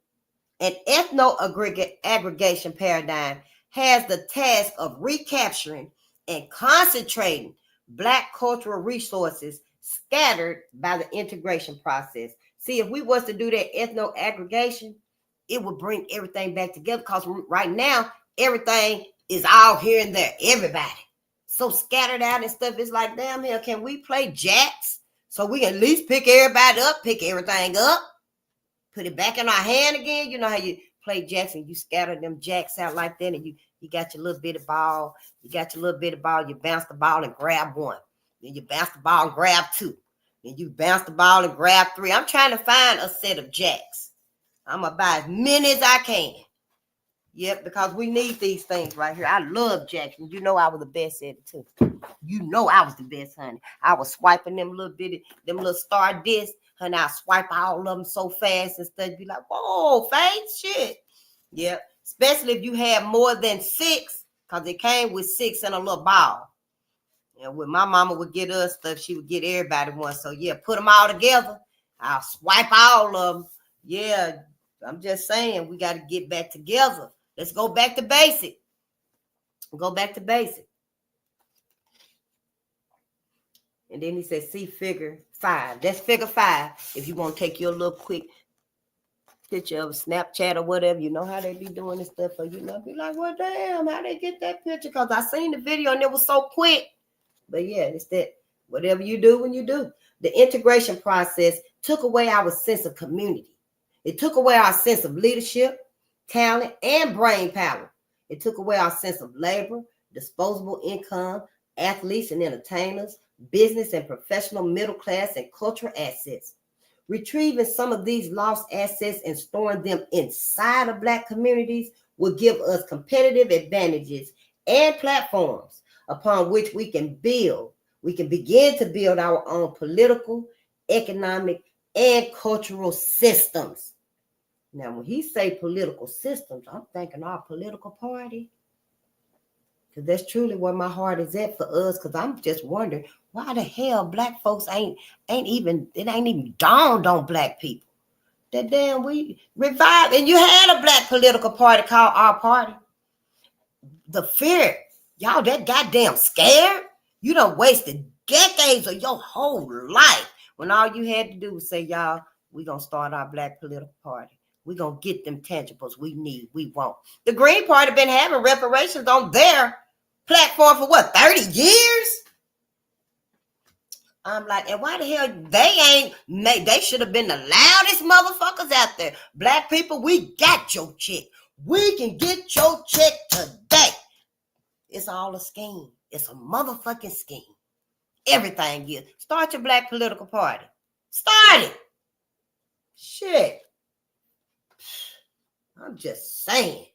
An ethno-aggregation paradigm has the task of recapturing and concentrating Black cultural resources scattered by the integration process. See, if we was to do that ethno-aggregation, it would bring everything back together, because right now, everything is all here and there, everybody. So scattered out and stuff. It's like, damn, hell, can we play jacks so we can at least pick everybody up, pick everything up, put it back in our hand again? You know how you play jacks and you scatter them jacks out like that, and you got your little bit of ball, you bounce the ball and grab one. Then you bounce the ball and grab two. Then you bounce the ball and grab three. I'm trying to find a set of jacks. I'm going to buy as many as I can. Yep, because we need these things right here. I love jacks. And you know I was the best at it too. You know I was the best, honey. I was swiping them little star discs. Honey, I swipe all of them so fast and stuff. Be like, whoa, face shit. Yep. Especially if you have more than 6, because it came with 6 in a little ball. And when my mama would get us stuff, she would get everybody one. So yeah, put them all together. I'll swipe all of them. Yeah, I'm just saying, we got to get back together. Let's go back to basic. Go back to basic. And then he said, see figure 5. That's figure 5. If you want to take your little quick picture of Snapchat or whatever, you know how they be doing this stuff. Or you know, be like, well, damn, how they get that picture? Because I seen the video and it was so quick. But yeah, it's that whatever you do when you do. The integration process took away our sense of community. It took away our sense of leadership, talent, and brain power. It took away our sense of labor, disposable income, athletes and entertainers, business and professional middle class and cultural assets. Retrieving some of these lost assets and storing them inside of Black communities will give us competitive advantages and platforms upon which we can build. We can begin to build our own political, economic, and cultural systems. Now, when he say political systems, I'm thinking our political party. Because that's truly where my heart is at for us. Because I'm just wondering, why the hell Black folks ain't even dawned on Black people. That damn we revived. And you had a Black political party called Our Party. The fear, y'all that goddamn scared. You done wasted decades of your whole life when all you had to do was say, y'all, we gonna start our Black political party. We gonna get them tangibles we need, we want. The Green Party been having reparations on their platform for what, 30 years? I'm like, and why the hell they should have been the loudest motherfuckers out there. Black people, we got your check. We can get your check today. It's all a scheme. It's a motherfucking scheme. Everything is. Start your Black political party. Start it. Shit. I'm just saying.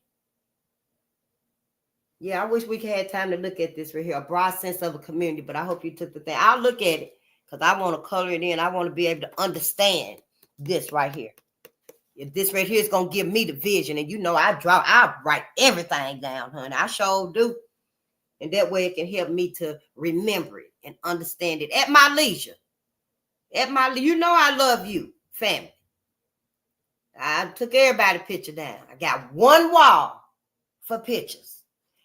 Yeah, I wish we could have time to look at this right here. A broad sense of a community, but I hope you took the thing. I'll look at it because I want to color it in. I want to be able to understand this right here. If this right here is going to give me the vision, and you know I write everything down, honey. I sure do. And that way it can help me to remember it and understand it at my leisure. You know I love you, family. I took everybody's picture down. I got one wall for pictures.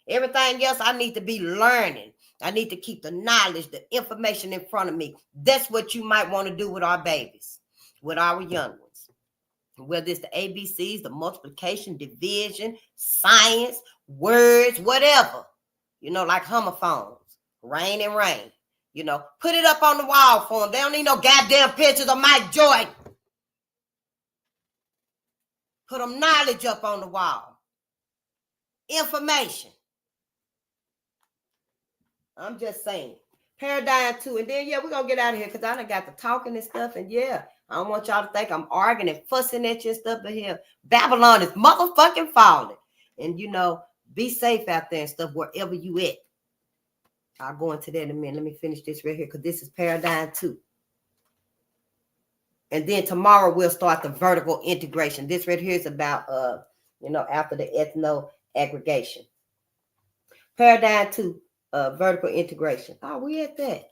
Everything else I need to be learning. I need to keep the knowledge, the information in front of me. That's what you might want to do with our babies, with our young ones. Whether it's the ABCs, the multiplication, division, science, words, whatever. You know, like homophones, rain and rain. You know, put it up on the wall for them. They don't need no goddamn pictures of Mike Jordan. Put them knowledge up on the wall. information. I'm just saying. Paradigm 2. And then, yeah, we're going to get out of here because I done got to talking and stuff. And, yeah, I don't want y'all to think I'm arguing and fussing at you and stuff. But here, Babylon is motherfucking falling. And, you know, be safe out there and stuff wherever you at. I'll go into that in a minute. Let me finish this right here because this is Paradigm 2. And then tomorrow we'll start the vertical integration. This right here is about, you know, after the ethno aggregation. Paradigm 2. Vertical integration. Oh, we at that.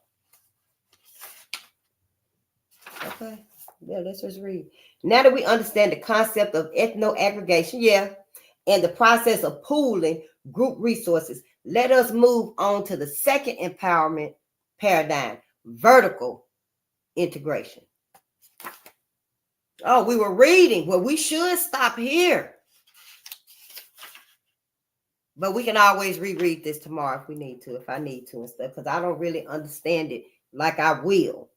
Okay. Yeah, let's just read. Now that we understand the concept of ethno aggregation, yeah, and the process of pooling group resources, let us move on to the second empowerment paradigm, vertical integration. Oh, we were reading. Well, we should stop here. But we can always reread this tomorrow if we need to, if I need to and stuff, because I don't really understand it like I will.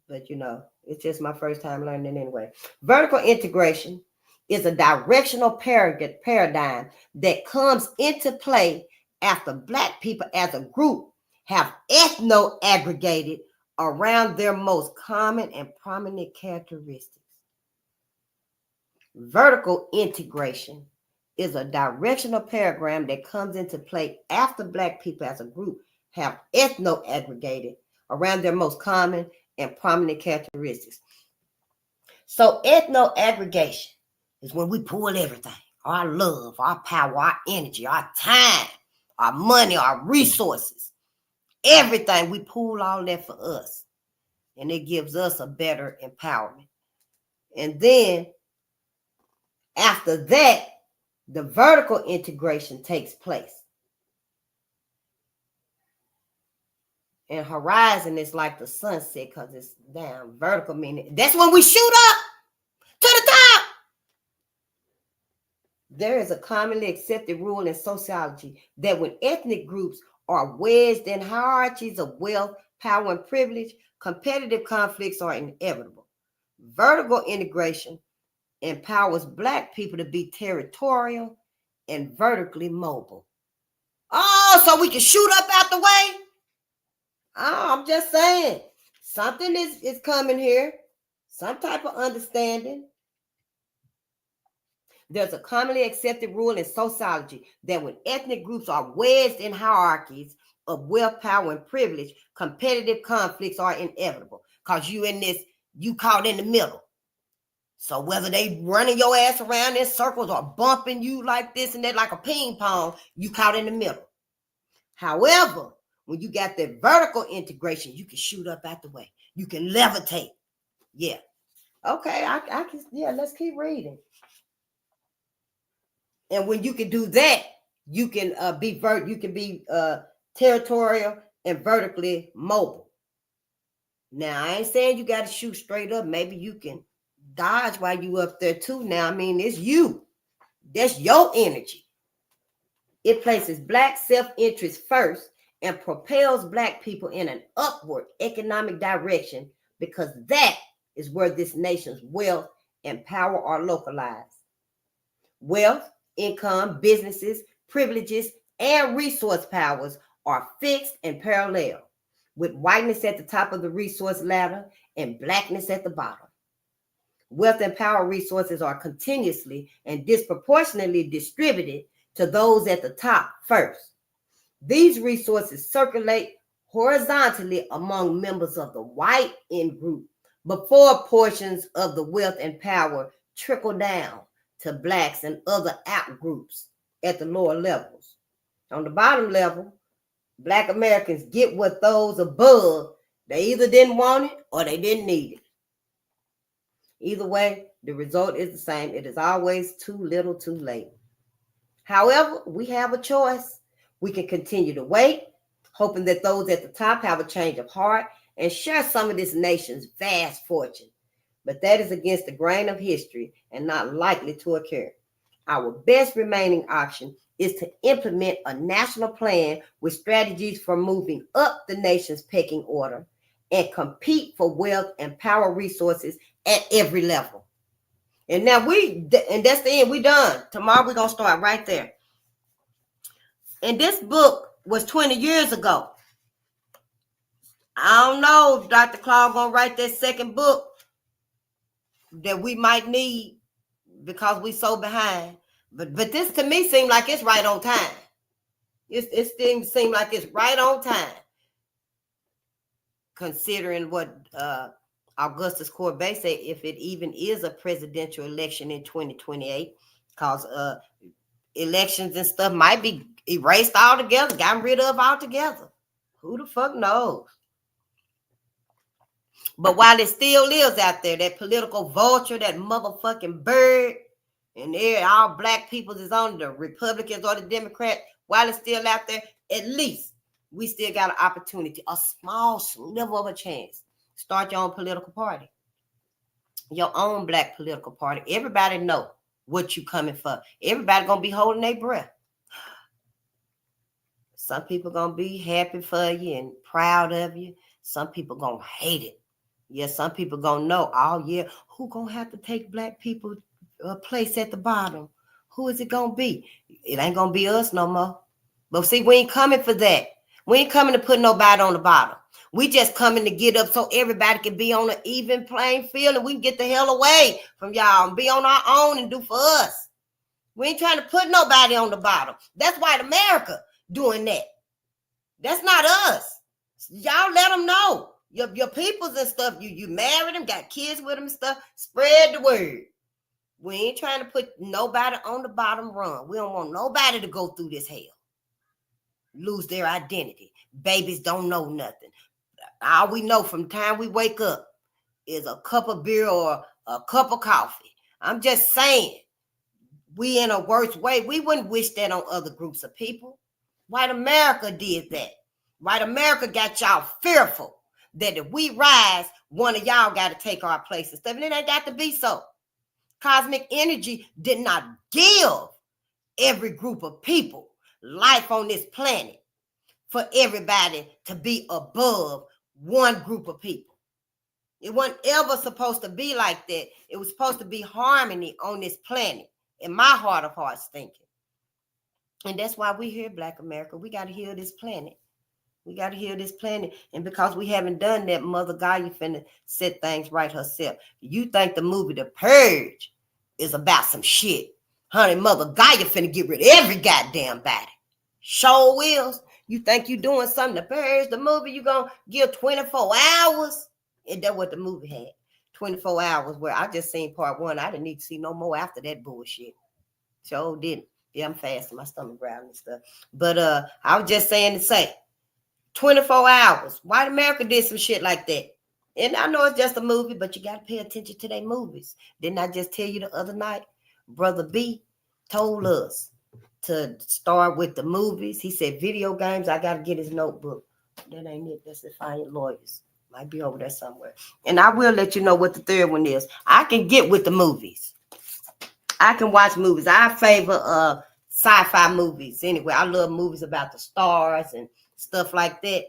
But, you know, it's just my first time learning anyway. Vertical integration is a directional paradigm that comes into play after Black people as a group have ethno-aggregated around their most common and prominent characteristics. Vertical integration is a directional paradigm that comes into play after Black people as a group have ethno-aggregated around their most common and prominent characteristics. So ethno-aggregation is when we pull everything, our love, our power, our energy, our time, our money, our resources, everything, we pull all that for us. And it gives us a better empowerment. And then after that, the vertical integration takes place. And horizon is like the sunset because it's down. Vertical meaning that's when we shoot up to the top. There is a commonly accepted rule in sociology that when ethnic groups are wedged in hierarchies of wealth, power, and privilege, competitive conflicts are inevitable. Vertical integration empowers Black people to be territorial and vertically mobile. Oh, so we can shoot up out the way? Oh, I'm just saying. Something is coming here. Some type of understanding. There's a commonly accepted rule in sociology that when ethnic groups are wedged in hierarchies of wealth, power, and privilege, competitive conflicts are inevitable. Because you caught in the middle. So whether they running your ass around in circles or bumping you like this and that, like a ping pong, you caught in the middle. However, when you got that vertical integration, you can shoot up out the way. You can levitate. Yeah. Okay, I can, yeah, let's keep reading. And when you can do that, you can be territorial and vertically mobile. Now, I ain't saying you got to shoot straight up. Maybe you can dodge while you up there too. Now, I mean, it's you. That's your energy. It places Black self-interest first and propels Black people in an upward economic direction because that is where this nation's wealth and power are localized. Wealth, income, businesses, privileges, and resource powers are fixed and parallel, with whiteness at the top of the resource ladder and Blackness at the bottom. Wealth and power resources are continuously and disproportionately distributed to those at the top first. These resources circulate horizontally among members of the white in-group before portions of the wealth and power trickle down to Blacks and other out-groups at the lower levels. On the bottom level, Black Americans get what those above, they either didn't want it or they didn't need it. Either way, the result is the same. It is always too little too late. However, we have a choice. We can continue to wait, hoping that those at the top have a change of heart and share some of this nation's vast fortune. But that is against the grain of history and not likely to occur. Our best remaining option is to implement a national plan with strategies for moving up the nation's pecking order and compete for wealth and power resources at every level. And now and that's the end. We done. Tomorrow we're going to start right there. And this book was 20 years ago. I don't know if Dr. Claude going to write that second book that we might need because we so behind. But this to me seemed like it's right on time. It still seems like it's right on time, considering what Augustus Corbett said, if it even is a presidential election in 2028, because elections and stuff might be erased altogether, gotten rid of altogether. Who the fuck knows? But while it still lives out there, that political vulture, that motherfucking bird, and all black people is on the Republicans or the Democrats, while it's still out there, at least we still got an opportunity, a small sliver of a chance. Start your own political party, your own black political party. Everybody know what you coming for. Everybody gonna be holding their breath. Some people gonna be happy for you and proud of you. Some people gonna hate it. Yeah, some people gonna know, oh yeah, who gonna have to take black people place at the bottom? Who is it gonna be? It ain't gonna be us no more. But see, we ain't coming for that. We ain't coming to put nobody on the bottom. We just coming to get up so everybody can be on an even playing field and we can get the hell away from y'all and be on our own and do for us. We ain't trying to put nobody on the bottom. That's white America doing that. That's not us. Y'all let them know. Your peoples and stuff, you married them, got kids with them and stuff, spread the word. We ain't trying to put nobody on the bottom run. We don't want nobody to go through this hell. Lose their identity. Babies don't know nothing. All we know from the time we wake up is a cup of beer or a cup of coffee. I'm just saying, we in a worse way. We wouldn't wish that on other groups of people. White America did that. White America got y'all fearful that if we rise, one of y'all got to take our place and stuff. And it ain't got to be so. Cosmic energy did not give every group of people life on this planet for everybody to be above one group of people. It wasn't ever supposed to be like that. It was supposed to be harmony on this planet, in my heart of hearts thinking. And that's why we here, Black America. We got to heal this planet. We got to heal this planet. And because we haven't done that, Mother Gaia finna set things right herself. You think the movie The Purge is about some shit. Honey, Mother Gaia finna get rid of every goddamn body. Sure wills. You think you doing something to Purge the movie, you gonna give 24 hours? And that's what the movie had. 24 hours where I just seen part one. I didn't need to see no more after that bullshit. Sure didn't. Yeah, I'm fasting. My stomach growling and stuff. But I was just saying to say, 24 hours. White America did some shit like that. And I know it's just a movie, but you got to pay attention to their movies. Didn't I just tell you the other night? Brother B told us to start with the movies. He said video games. I got to get his notebook. That ain't it. That's Defiant Lawyers. Might be over there somewhere. And I will let you know what the third one is. I can get with the movies. I can watch movies. I favor sci-fi movies. Anyway, I love movies about the stars and stuff like that.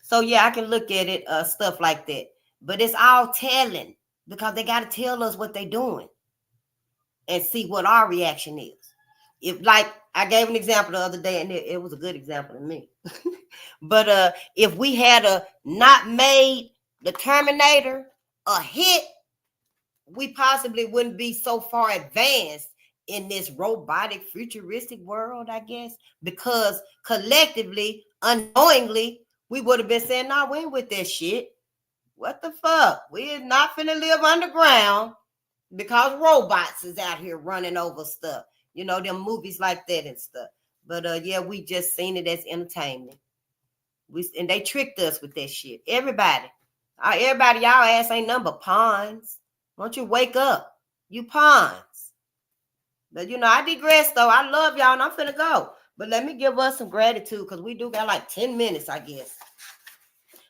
So yeah, I can look at it, stuff like that. But it's all telling because they got to tell us what they're doing and see what our reaction is. If, like, I gave an example the other day, and it was a good example to me. But if we had not made the Terminator a hit, we possibly wouldn't be so far advanced in this robotic, futuristic world, I guess, because collectively, unknowingly, we would have been saying, nah, we ain't with that shit. What the fuck? We is not finna live underground because robots is out here running over stuff. You know, them movies like that and stuff. But yeah, we just seen it as entertainment. And they tricked us with that shit. Everybody, y'all ass ain't nothing but pawns. Won't you wake up? You pawns. But you know, I digress though. I love y'all and I'm finna go. But let me give us some gratitude because we do got like 10 minutes, I guess.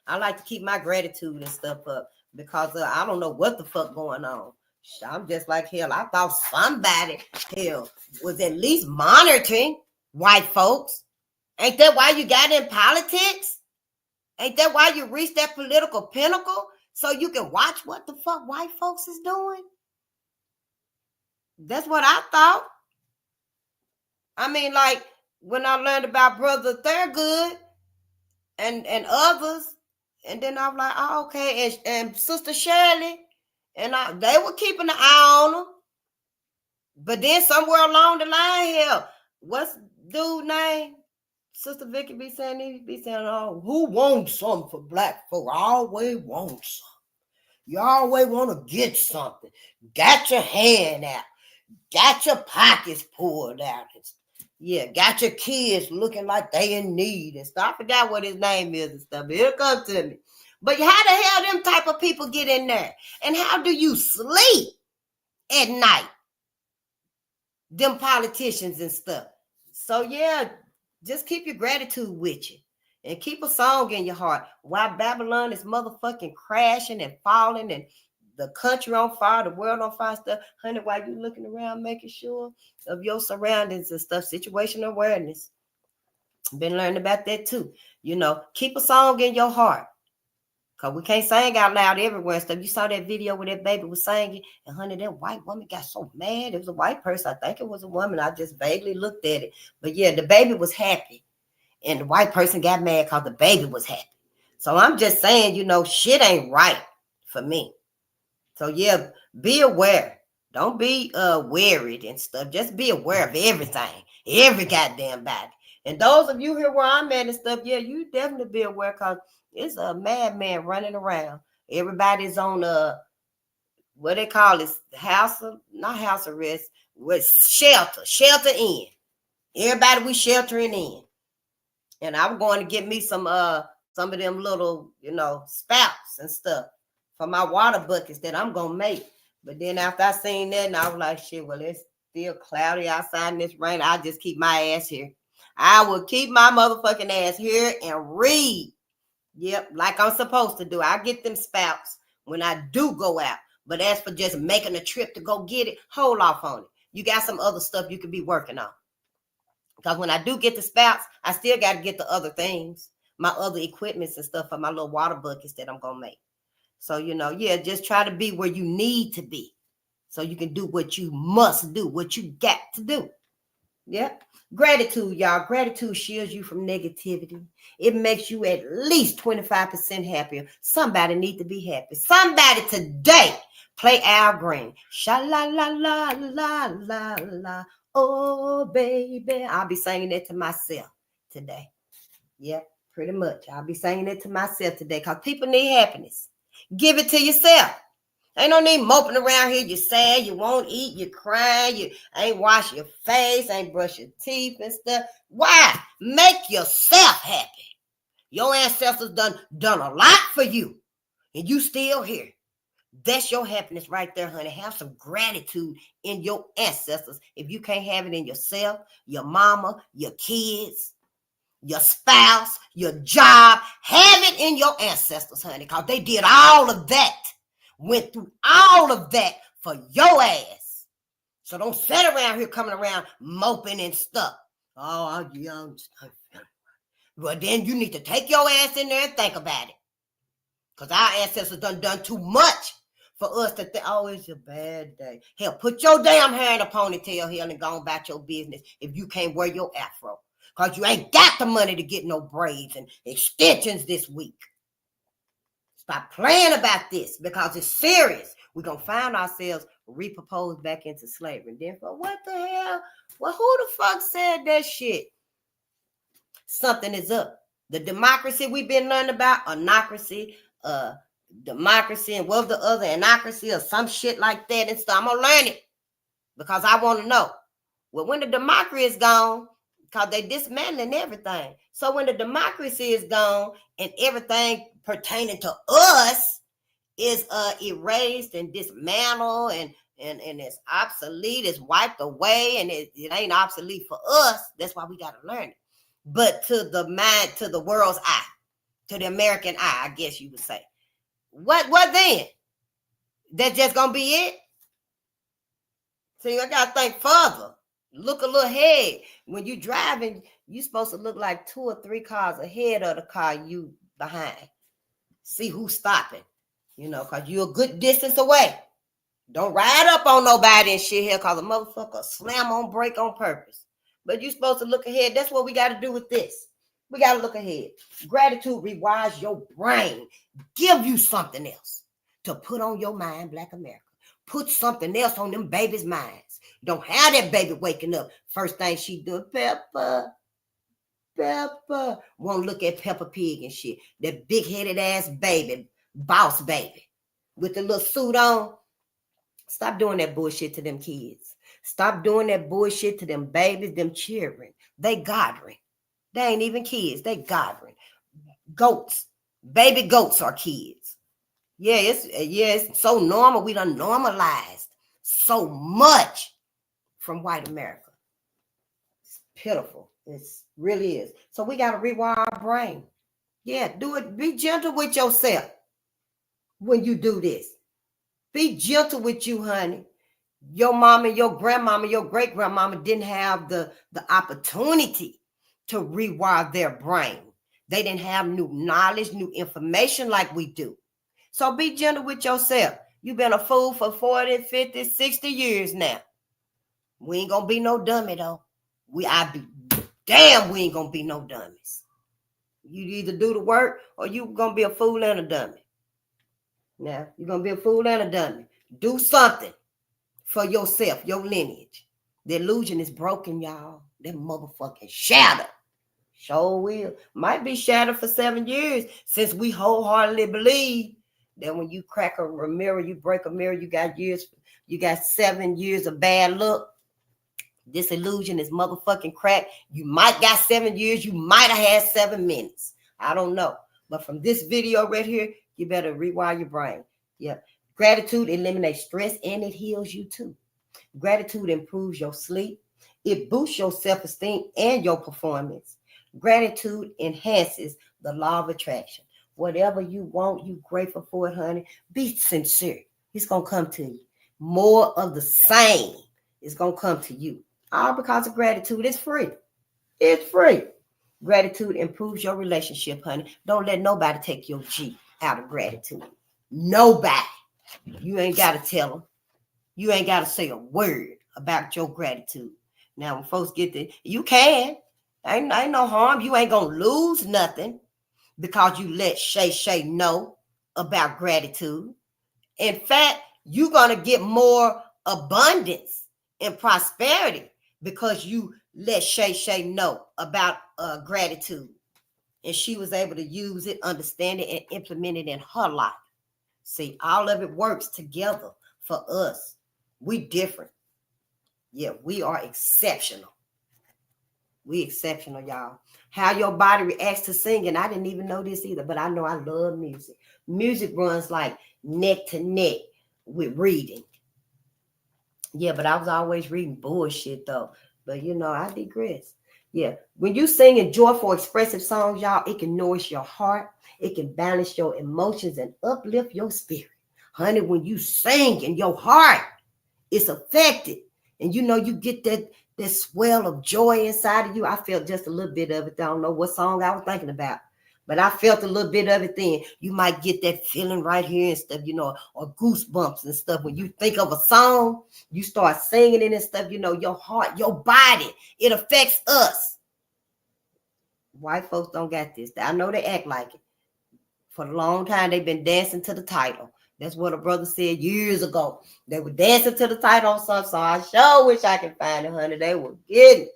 I like to keep my gratitude and stuff up because I don't know what the fuck going on. I'm just like, hell, I thought somebody, hell, was at least monitoring white folks. Ain't that why you got in politics? Ain't that why you reached that political pinnacle? So you can watch what the fuck white folks is doing? That's what I thought. I mean, like when I learned about Brother Thurgood and others, and then I'm like, oh, okay, and Sister Shirley, and they were keeping an eye on them. But then somewhere along the line here, what's dude name? Sister Vicky be saying, oh, who wants something for black folk? I always want something. You always want to get something. Got your hand out. Got your pockets pulled out. Yeah, got your kids looking like they in need and stuff. I forgot what his name is and stuff, but it'll come to me. But how the hell them type of people get in there? And how do you sleep at night? Them politicians and stuff. So yeah, just keep your gratitude with you. And keep a song in your heart. While Babylon is motherfucking crashing and falling and the country on fire, the world on fire stuff, honey, while you looking around making sure of your surroundings and stuff, situational awareness. Been learning about that too. You know, keep a song in your heart. Because we can't sing out loud everywhere and stuff. You saw that video where that baby was singing, and honey, that white woman got so mad. It was a white person. I think it was a woman. I just vaguely looked at it. But yeah, the baby was happy. And the white person got mad because the baby was happy. So I'm just saying, you know, shit ain't right for me. So yeah, be aware. Don't be worried and stuff. Just be aware of everything. Every goddamn body. And those of you here where I'm at and stuff, yeah, you definitely be aware because it's a madman running around. Everybody's on what they call it, not house arrest, with shelter in. Everybody we sheltering in. And I'm going to get me some of them little, you know, spouts and stuff for my water buckets that I'm gonna make. But then after I seen that, and I was like, shit, well, it's still cloudy outside in this rain. I'll just keep my ass here. I will keep my motherfucking ass here and read. Yep, like I'm supposed to do. I get them spouts when I do go out. But as for just making a trip to go get it, hold off on it. You got some other stuff you could be working on. Because when I do get the spouts, I still got to get the other things, my other equipments and stuff for my little water buckets that I'm going to make. So, you know, yeah, just try to be where you need to be so you can do what you must do, what you got to do. Yeah. Gratitude, y'all. Gratitude shields you from negativity. It makes you at least 25% happier. Somebody need to be happy. Somebody today play Al Green. Sha-la-la-la-la-la-la. Oh, baby. I'll be singing it to myself today. Yeah, pretty much. I'll be singing it to myself today because people need happiness. Give it to yourself. Ain't no need moping around here. You're sad, you won't eat, you're crying, you ain't wash your face, ain't brush your teeth and stuff. Why? Make yourself happy. Your ancestors done a lot for you, and you still here. That's your happiness right there, honey. Have some gratitude in your ancestors. If you can't have it in yourself, your mama, your kids, your spouse, your job, have it in your ancestors, honey, because they did all of that. Went through all of that for your ass. So don't sit around here coming around moping and stuff. Oh, I'm young. Well, then you need to take your ass in there and think about it. Because our ancestors done too much for us to think, oh, it's a bad day. Hell, put your damn hair in a ponytail here and go about your business if you can't wear your afro. Because you ain't got the money to get no braids and extensions this week. Stop playing about this because it's serious. We're going to find ourselves reproposed back into slavery. And then for what the hell? Well, who the fuck said that shit? Something is up. The democracy we've been learning about, anocracy, democracy, and what the other anocracy or some shit like that and stuff. I'm going to learn it because I want to know. Well, when the democracy is gone, because they dismantling everything. So when the democracy is gone and everything pertaining to us is erased and dismantled and it's obsolete, it's wiped away, and it ain't obsolete for us. That's why we got to learn it. But to the mind, to the world's eye, to the American eye, I guess you would say. What then? That's just gonna be it? See, I gotta think further. Look a little ahead. When you driving, you supposed to look like 2 or 3 cars ahead of the car you behind. See who's stopping, you know, because you're a good distance away. Don't ride up on nobody and shit here because a motherfucker slam on brake on purpose. But you're supposed to look ahead. That's what we got to do with this. We got to look ahead. Gratitude rewires your brain. Give you something else to put on your mind, Black America. Put something else on them babies' minds. Don't have that baby waking up. First thing she do, Peppa. Won't look at Peppa Pig and shit. That big-headed ass baby, boss baby, with the little suit on. Stop doing that bullshit to them kids. Stop doing that bullshit to them babies, them children. They godring. They ain't even kids. They godring. Goats. Baby goats are kids. Yeah, it's so normal. We done normalized so much from white America. It's pitiful. It really is. So we got to rewire our brain. Yeah, do it. Be gentle with yourself when you do this. Be gentle with you, honey. Your mama, your grandmama, your great-grandmama didn't have the opportunity to rewire their brain. They didn't have new knowledge, new information like we do. So be gentle with yourself. You've been a fool for 40, 50, 60 years now. We ain't gonna be no dummy, though. I be damn, we ain't gonna be no dummies. You either do the work or you gonna be a fool and a dummy. Now, you're gonna be a fool and a dummy. Do something for yourself, your lineage. The illusion is broken, y'all. That motherfucking shattered. Sure will. Might be shattered for 7 years since we wholeheartedly believe that when you crack a mirror, you break a mirror, you got 7 years of bad luck. This illusion is motherfucking crack. You might got 7 years. You might have had 7 minutes. I don't know. But from this video right here, you better rewire your brain. Yeah. Gratitude eliminates stress and it heals you too. Gratitude improves your sleep. It boosts your self-esteem and your performance. Gratitude enhances the law of attraction. Whatever you want, you grateful for it, honey. Be sincere. It's going to come to you. More of the same is going to come to you. All because of gratitude. It's free. It's free. Gratitude improves your relationship, honey. Don't let nobody take your G out of gratitude. Nobody. You ain't got to tell them. You ain't got to say a word about your gratitude. Now, when folks get there, you can. Ain't no harm. You ain't going to lose nothing because you let Shay know about gratitude. In fact, you're going to get more abundance and prosperity because you let Shay know about gratitude. And she was able to use it, understand it, and implement it in her life. See, all of it works together for us. We different. Yeah, we are exceptional. We exceptional, y'all. How your body reacts to singing, I didn't even know this either, but I know I love music. Music runs like neck to neck with reading. Yeah, but I was always reading bullshit, though. But, I digress. Yeah, when you sing in joyful, expressive songs, y'all, it can nourish your heart. It can balance your emotions and uplift your spirit. Honey, when you sing in your heart, it's affected. And you get that swell of joy inside of you. I felt just a little bit of it. I don't know what song I was thinking about, but I felt a little bit of it then. You might get that feeling right here and stuff, or goosebumps and stuff. When you think of a song, you start singing it and stuff, your heart, your body, it affects us. White folks don't got this. I know they act like it. For a long time, they've been dancing to the title. That's what a brother said years ago. They were dancing to the title on some song. I sure wish I could find it, honey. They were getting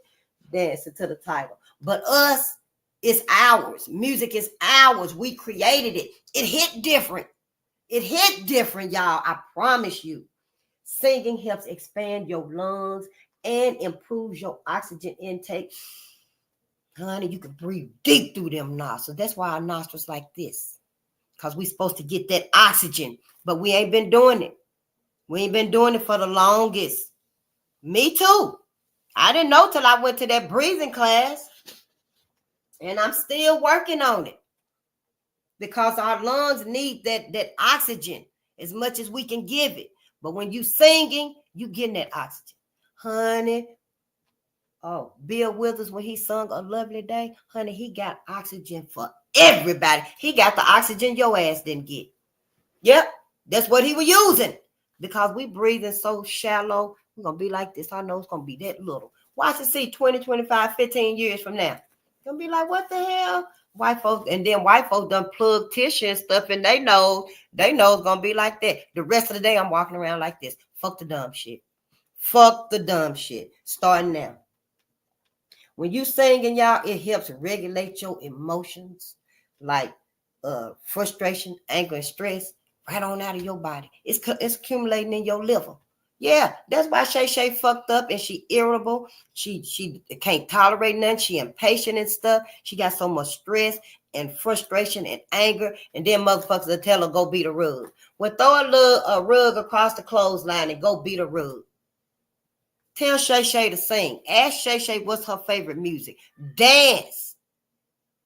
dancing to the title. But us, it's ours. Music is ours. We created it. It hit different. It hit different, y'all. I promise you. Singing helps expand your lungs and improves your oxygen intake. Honey, you can breathe deep through them nostrils. That's why our nostrils like this. Because we're supposed to get that oxygen. But we ain't been doing it. We ain't been doing it for the longest. Me too. I didn't know till I went to that breathing class. And I'm still working on it. Because our lungs need that oxygen as much as we can give it. But when you singing, you getting that oxygen. Honey. Oh, Bill Withers, when he sung A Lovely Day, honey, he got oxygen for everybody. He got the oxygen your ass didn't get. Yep, that's what he was using. because we breathing so shallow. We're going to be like this. I know it's going to be that little. Watch it, see 20, 25, 15 years from now. Going to be like, what the hell? White folks, and then white folks done plug tissue and stuff, and they know it's going to be like that. The rest of the day, I'm walking around like this. Fuck the dumb shit. Fuck the dumb shit. Starting now. When you singing, y'all, it helps regulate your emotions, like frustration, anger, and stress, right on out of your body. It's accumulating in your liver. Yeah, that's why Shay Shay fucked up and she irritable. She can't tolerate nothing. She impatient and stuff. She got so much stress and frustration and anger. And then motherfuckers will tell her go beat a rug. Well, throw a rug across the clothesline and go beat a rug. Tell Shay Shay to sing. Ask Shay Shay what's her favorite music. Dance.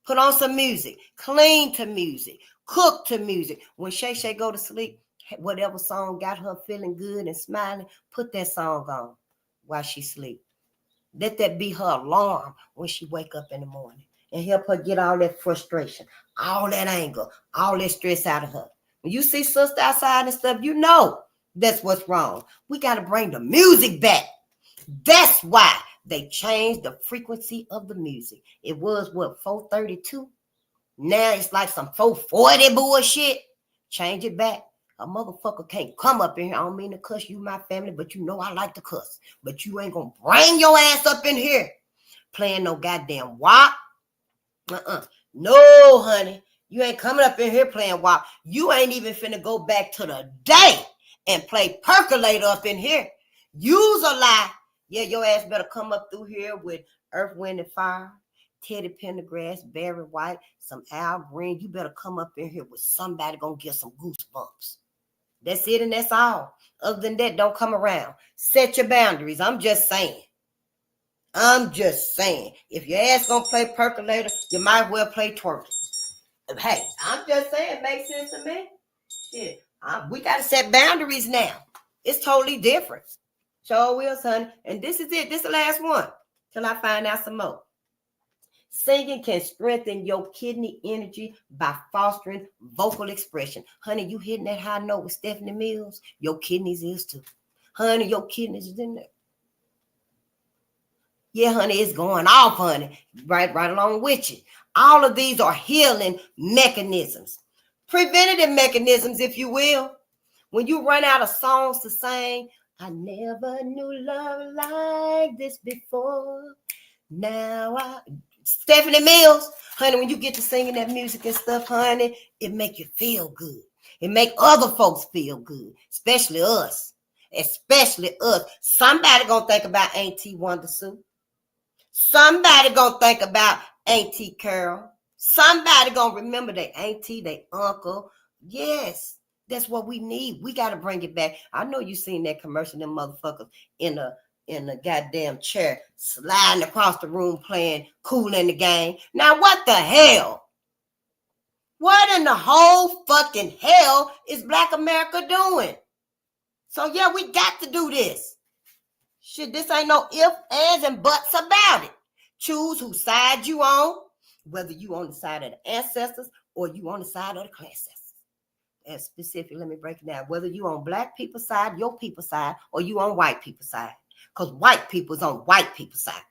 Put on some music. Clean to music. Cook to music. When Shay Shay go to sleep, whatever song got her feeling good and smiling, put that song on while she sleep. Let that be her alarm when she wake up in the morning, and help her get all that frustration, all that anger, all that stress out of her. When you see sister outside and stuff, you know that's what's wrong. We got to bring the music back. That's why they changed the frequency of the music. It was what, 432? Now it's like some 440 bullshit. Change it back. A motherfucker can't come up in here. I don't mean to cuss you, my family, but you know I like to cuss. But you ain't gonna bring your ass up in here playing no goddamn WAP. No, honey. You ain't coming up in here playing WAP. You ain't even finna go back to the day and play Percolator up in here. Use a lie. Yeah, your ass better come up through here with Earth, Wind, and Fire, Teddy Pendergrass, Barry White, some Al Green. You better come up in here with somebody gonna get some goosebumps. That's it and that's all. Other than that, don't come around. Set your boundaries. I'm just saying. If your ass gonna play Percolator, you might as well play twerking. Hey, I'm just saying, it makes sense to me. Yeah, we gotta set boundaries now. It's totally different. Sure will, son. And this is it. This is the last one till I find out some more. Singing can strengthen your kidney energy by fostering vocal expression. Honey, you hitting that high note with Stephanie Mills, your kidneys is too. Honey, your kidneys is in there. Yeah, honey, it's going off, honey. Right along with you. All of these are healing mechanisms. Preventative mechanisms, if you will. When you run out of songs to sing, I never knew love like this before. Now Stephanie Mills, honey, when you get to singing that music and stuff, honey, it make you feel good. It make other folks feel good, especially us. Somebody gonna think about Auntie Wonder Sue. Somebody gonna think about Auntie Carol. Somebody gonna remember their auntie, their uncle. Yes, that's what we need. We gotta bring it back. I know you seen that commercial, them motherfuckers in the goddamn chair, sliding across the room playing Kool in the Gang. Now, what the hell? What in the whole fucking hell is Black America doing? So, yeah, we got to do this. Shit, this ain't no ifs, ands, and buts about it. Choose whose side you on, whether you on the side of the ancestors or you on the side of the ancestors. As specific, let me break it down. Whether you on black people's side, your people's side, or you on white people's side. Because white people's on white people's side.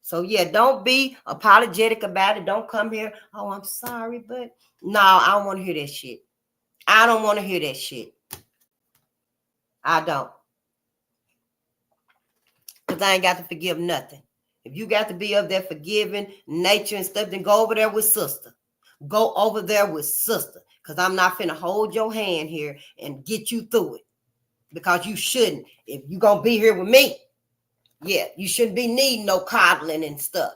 So, yeah, don't be apologetic about it. Don't come here, oh, I'm sorry, but no, I don't want to hear that shit. I don't want to hear that shit. I don't. Because I ain't got to forgive nothing. If you got to be of that forgiving nature and stuff, then go over there with sister. Go over there with sister. Because I'm not finna hold your hand here and get you through it. Because you shouldn't. If you going to be here with me, yeah, you shouldn't be needing no coddling and stuff.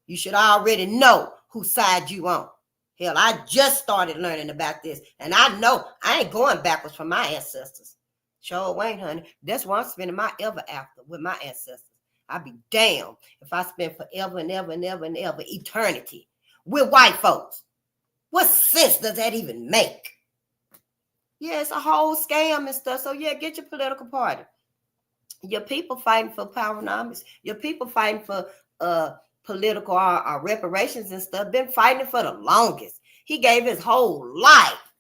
You should already know whose side you on. Hell, I just started learning about this. And I know I ain't going backwards from my ancestors. Sure ain't, honey. That's why I'm spending my ever after with my ancestors. I'd be damned if I spend forever and ever and ever and ever eternity with white folks. What sense does that even make? Yeah, it's a whole scam and stuff. So, yeah, get your political party. Your people fighting for Powernomics. Your people fighting for political reparations and stuff. Been fighting for the longest. He gave his whole life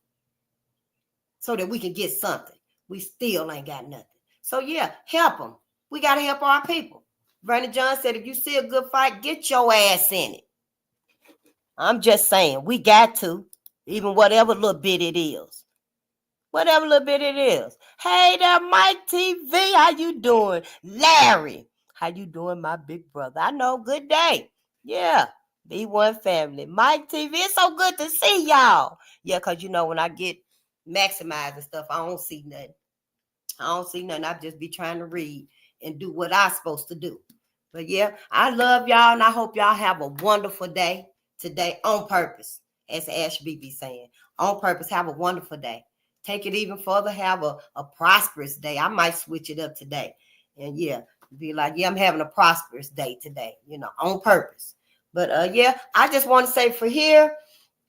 so that we can get something. We still ain't got nothing. So yeah, help them. We got to help our people. Vernon John said, if you see a good fight, get your ass in it. I'm just saying, we got to, even whatever little bit it is. Whatever little bit it is. Hey there, Mike TV, how you doing? Larry, how you doing, my big brother? I know, good day. Yeah, B1 family. Mike TV, it's so good to see y'all. Yeah, because you know, when I get maximized and stuff, I don't see nothing. I just be trying to read and do what I'm supposed to do. But yeah, I love y'all, and I hope y'all have a wonderful day today on purpose, as Ashby be saying. On purpose, have a wonderful day. Take it even further, have a prosperous day. I might switch it up today. And yeah, be like, yeah, I'm having a prosperous day today, on purpose. But yeah, I just want to say for here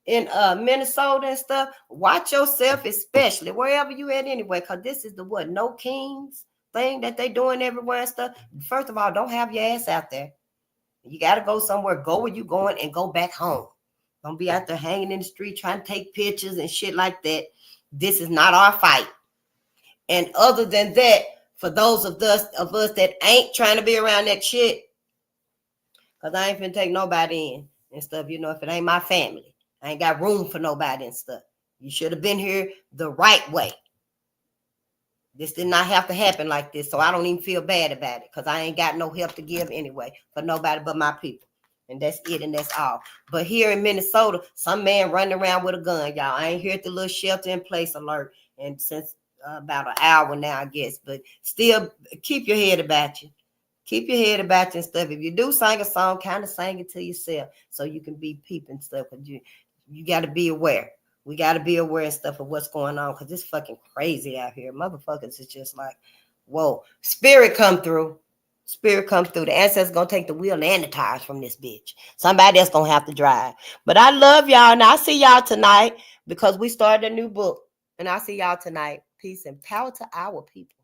in Minnesota and stuff, watch yourself, especially wherever you at anyway, because this is the no kings thing that they doing everywhere and stuff. First of all, don't have your ass out there. You got to go somewhere. Go where you going and go back home. Don't be out there hanging in the street trying to take pictures and shit like that. This is not our fight. And other than that, for those of us that ain't trying to be around that shit, because I ain't finna take nobody in and stuff, if it ain't my family. I ain't got room for nobody and stuff. You should have been here the right way. This did not have to happen like this, so I don't even feel bad about it because I ain't got no help to give anyway for nobody but my people. And that's it, and that's all. But here in Minnesota, some man running around with a gun, y'all. I ain't heard the little shelter in place alert, and since about an hour now, I guess. But still, keep your head about you. Keep your head about you and stuff. If you do sing a song, kind of sing it to yourself so you can be peeping stuff. Because you got to be aware. We got to be aware and stuff of what's going on because it's fucking crazy out here. Motherfuckers is just like, whoa. Spirit come through. Spirit comes through. The ancestors going to take the wheel and the tires from this bitch. Somebody else going to have to drive. But I love y'all. And I'll see y'all tonight because we started a new book. And I'll see y'all tonight. Peace and power to our people.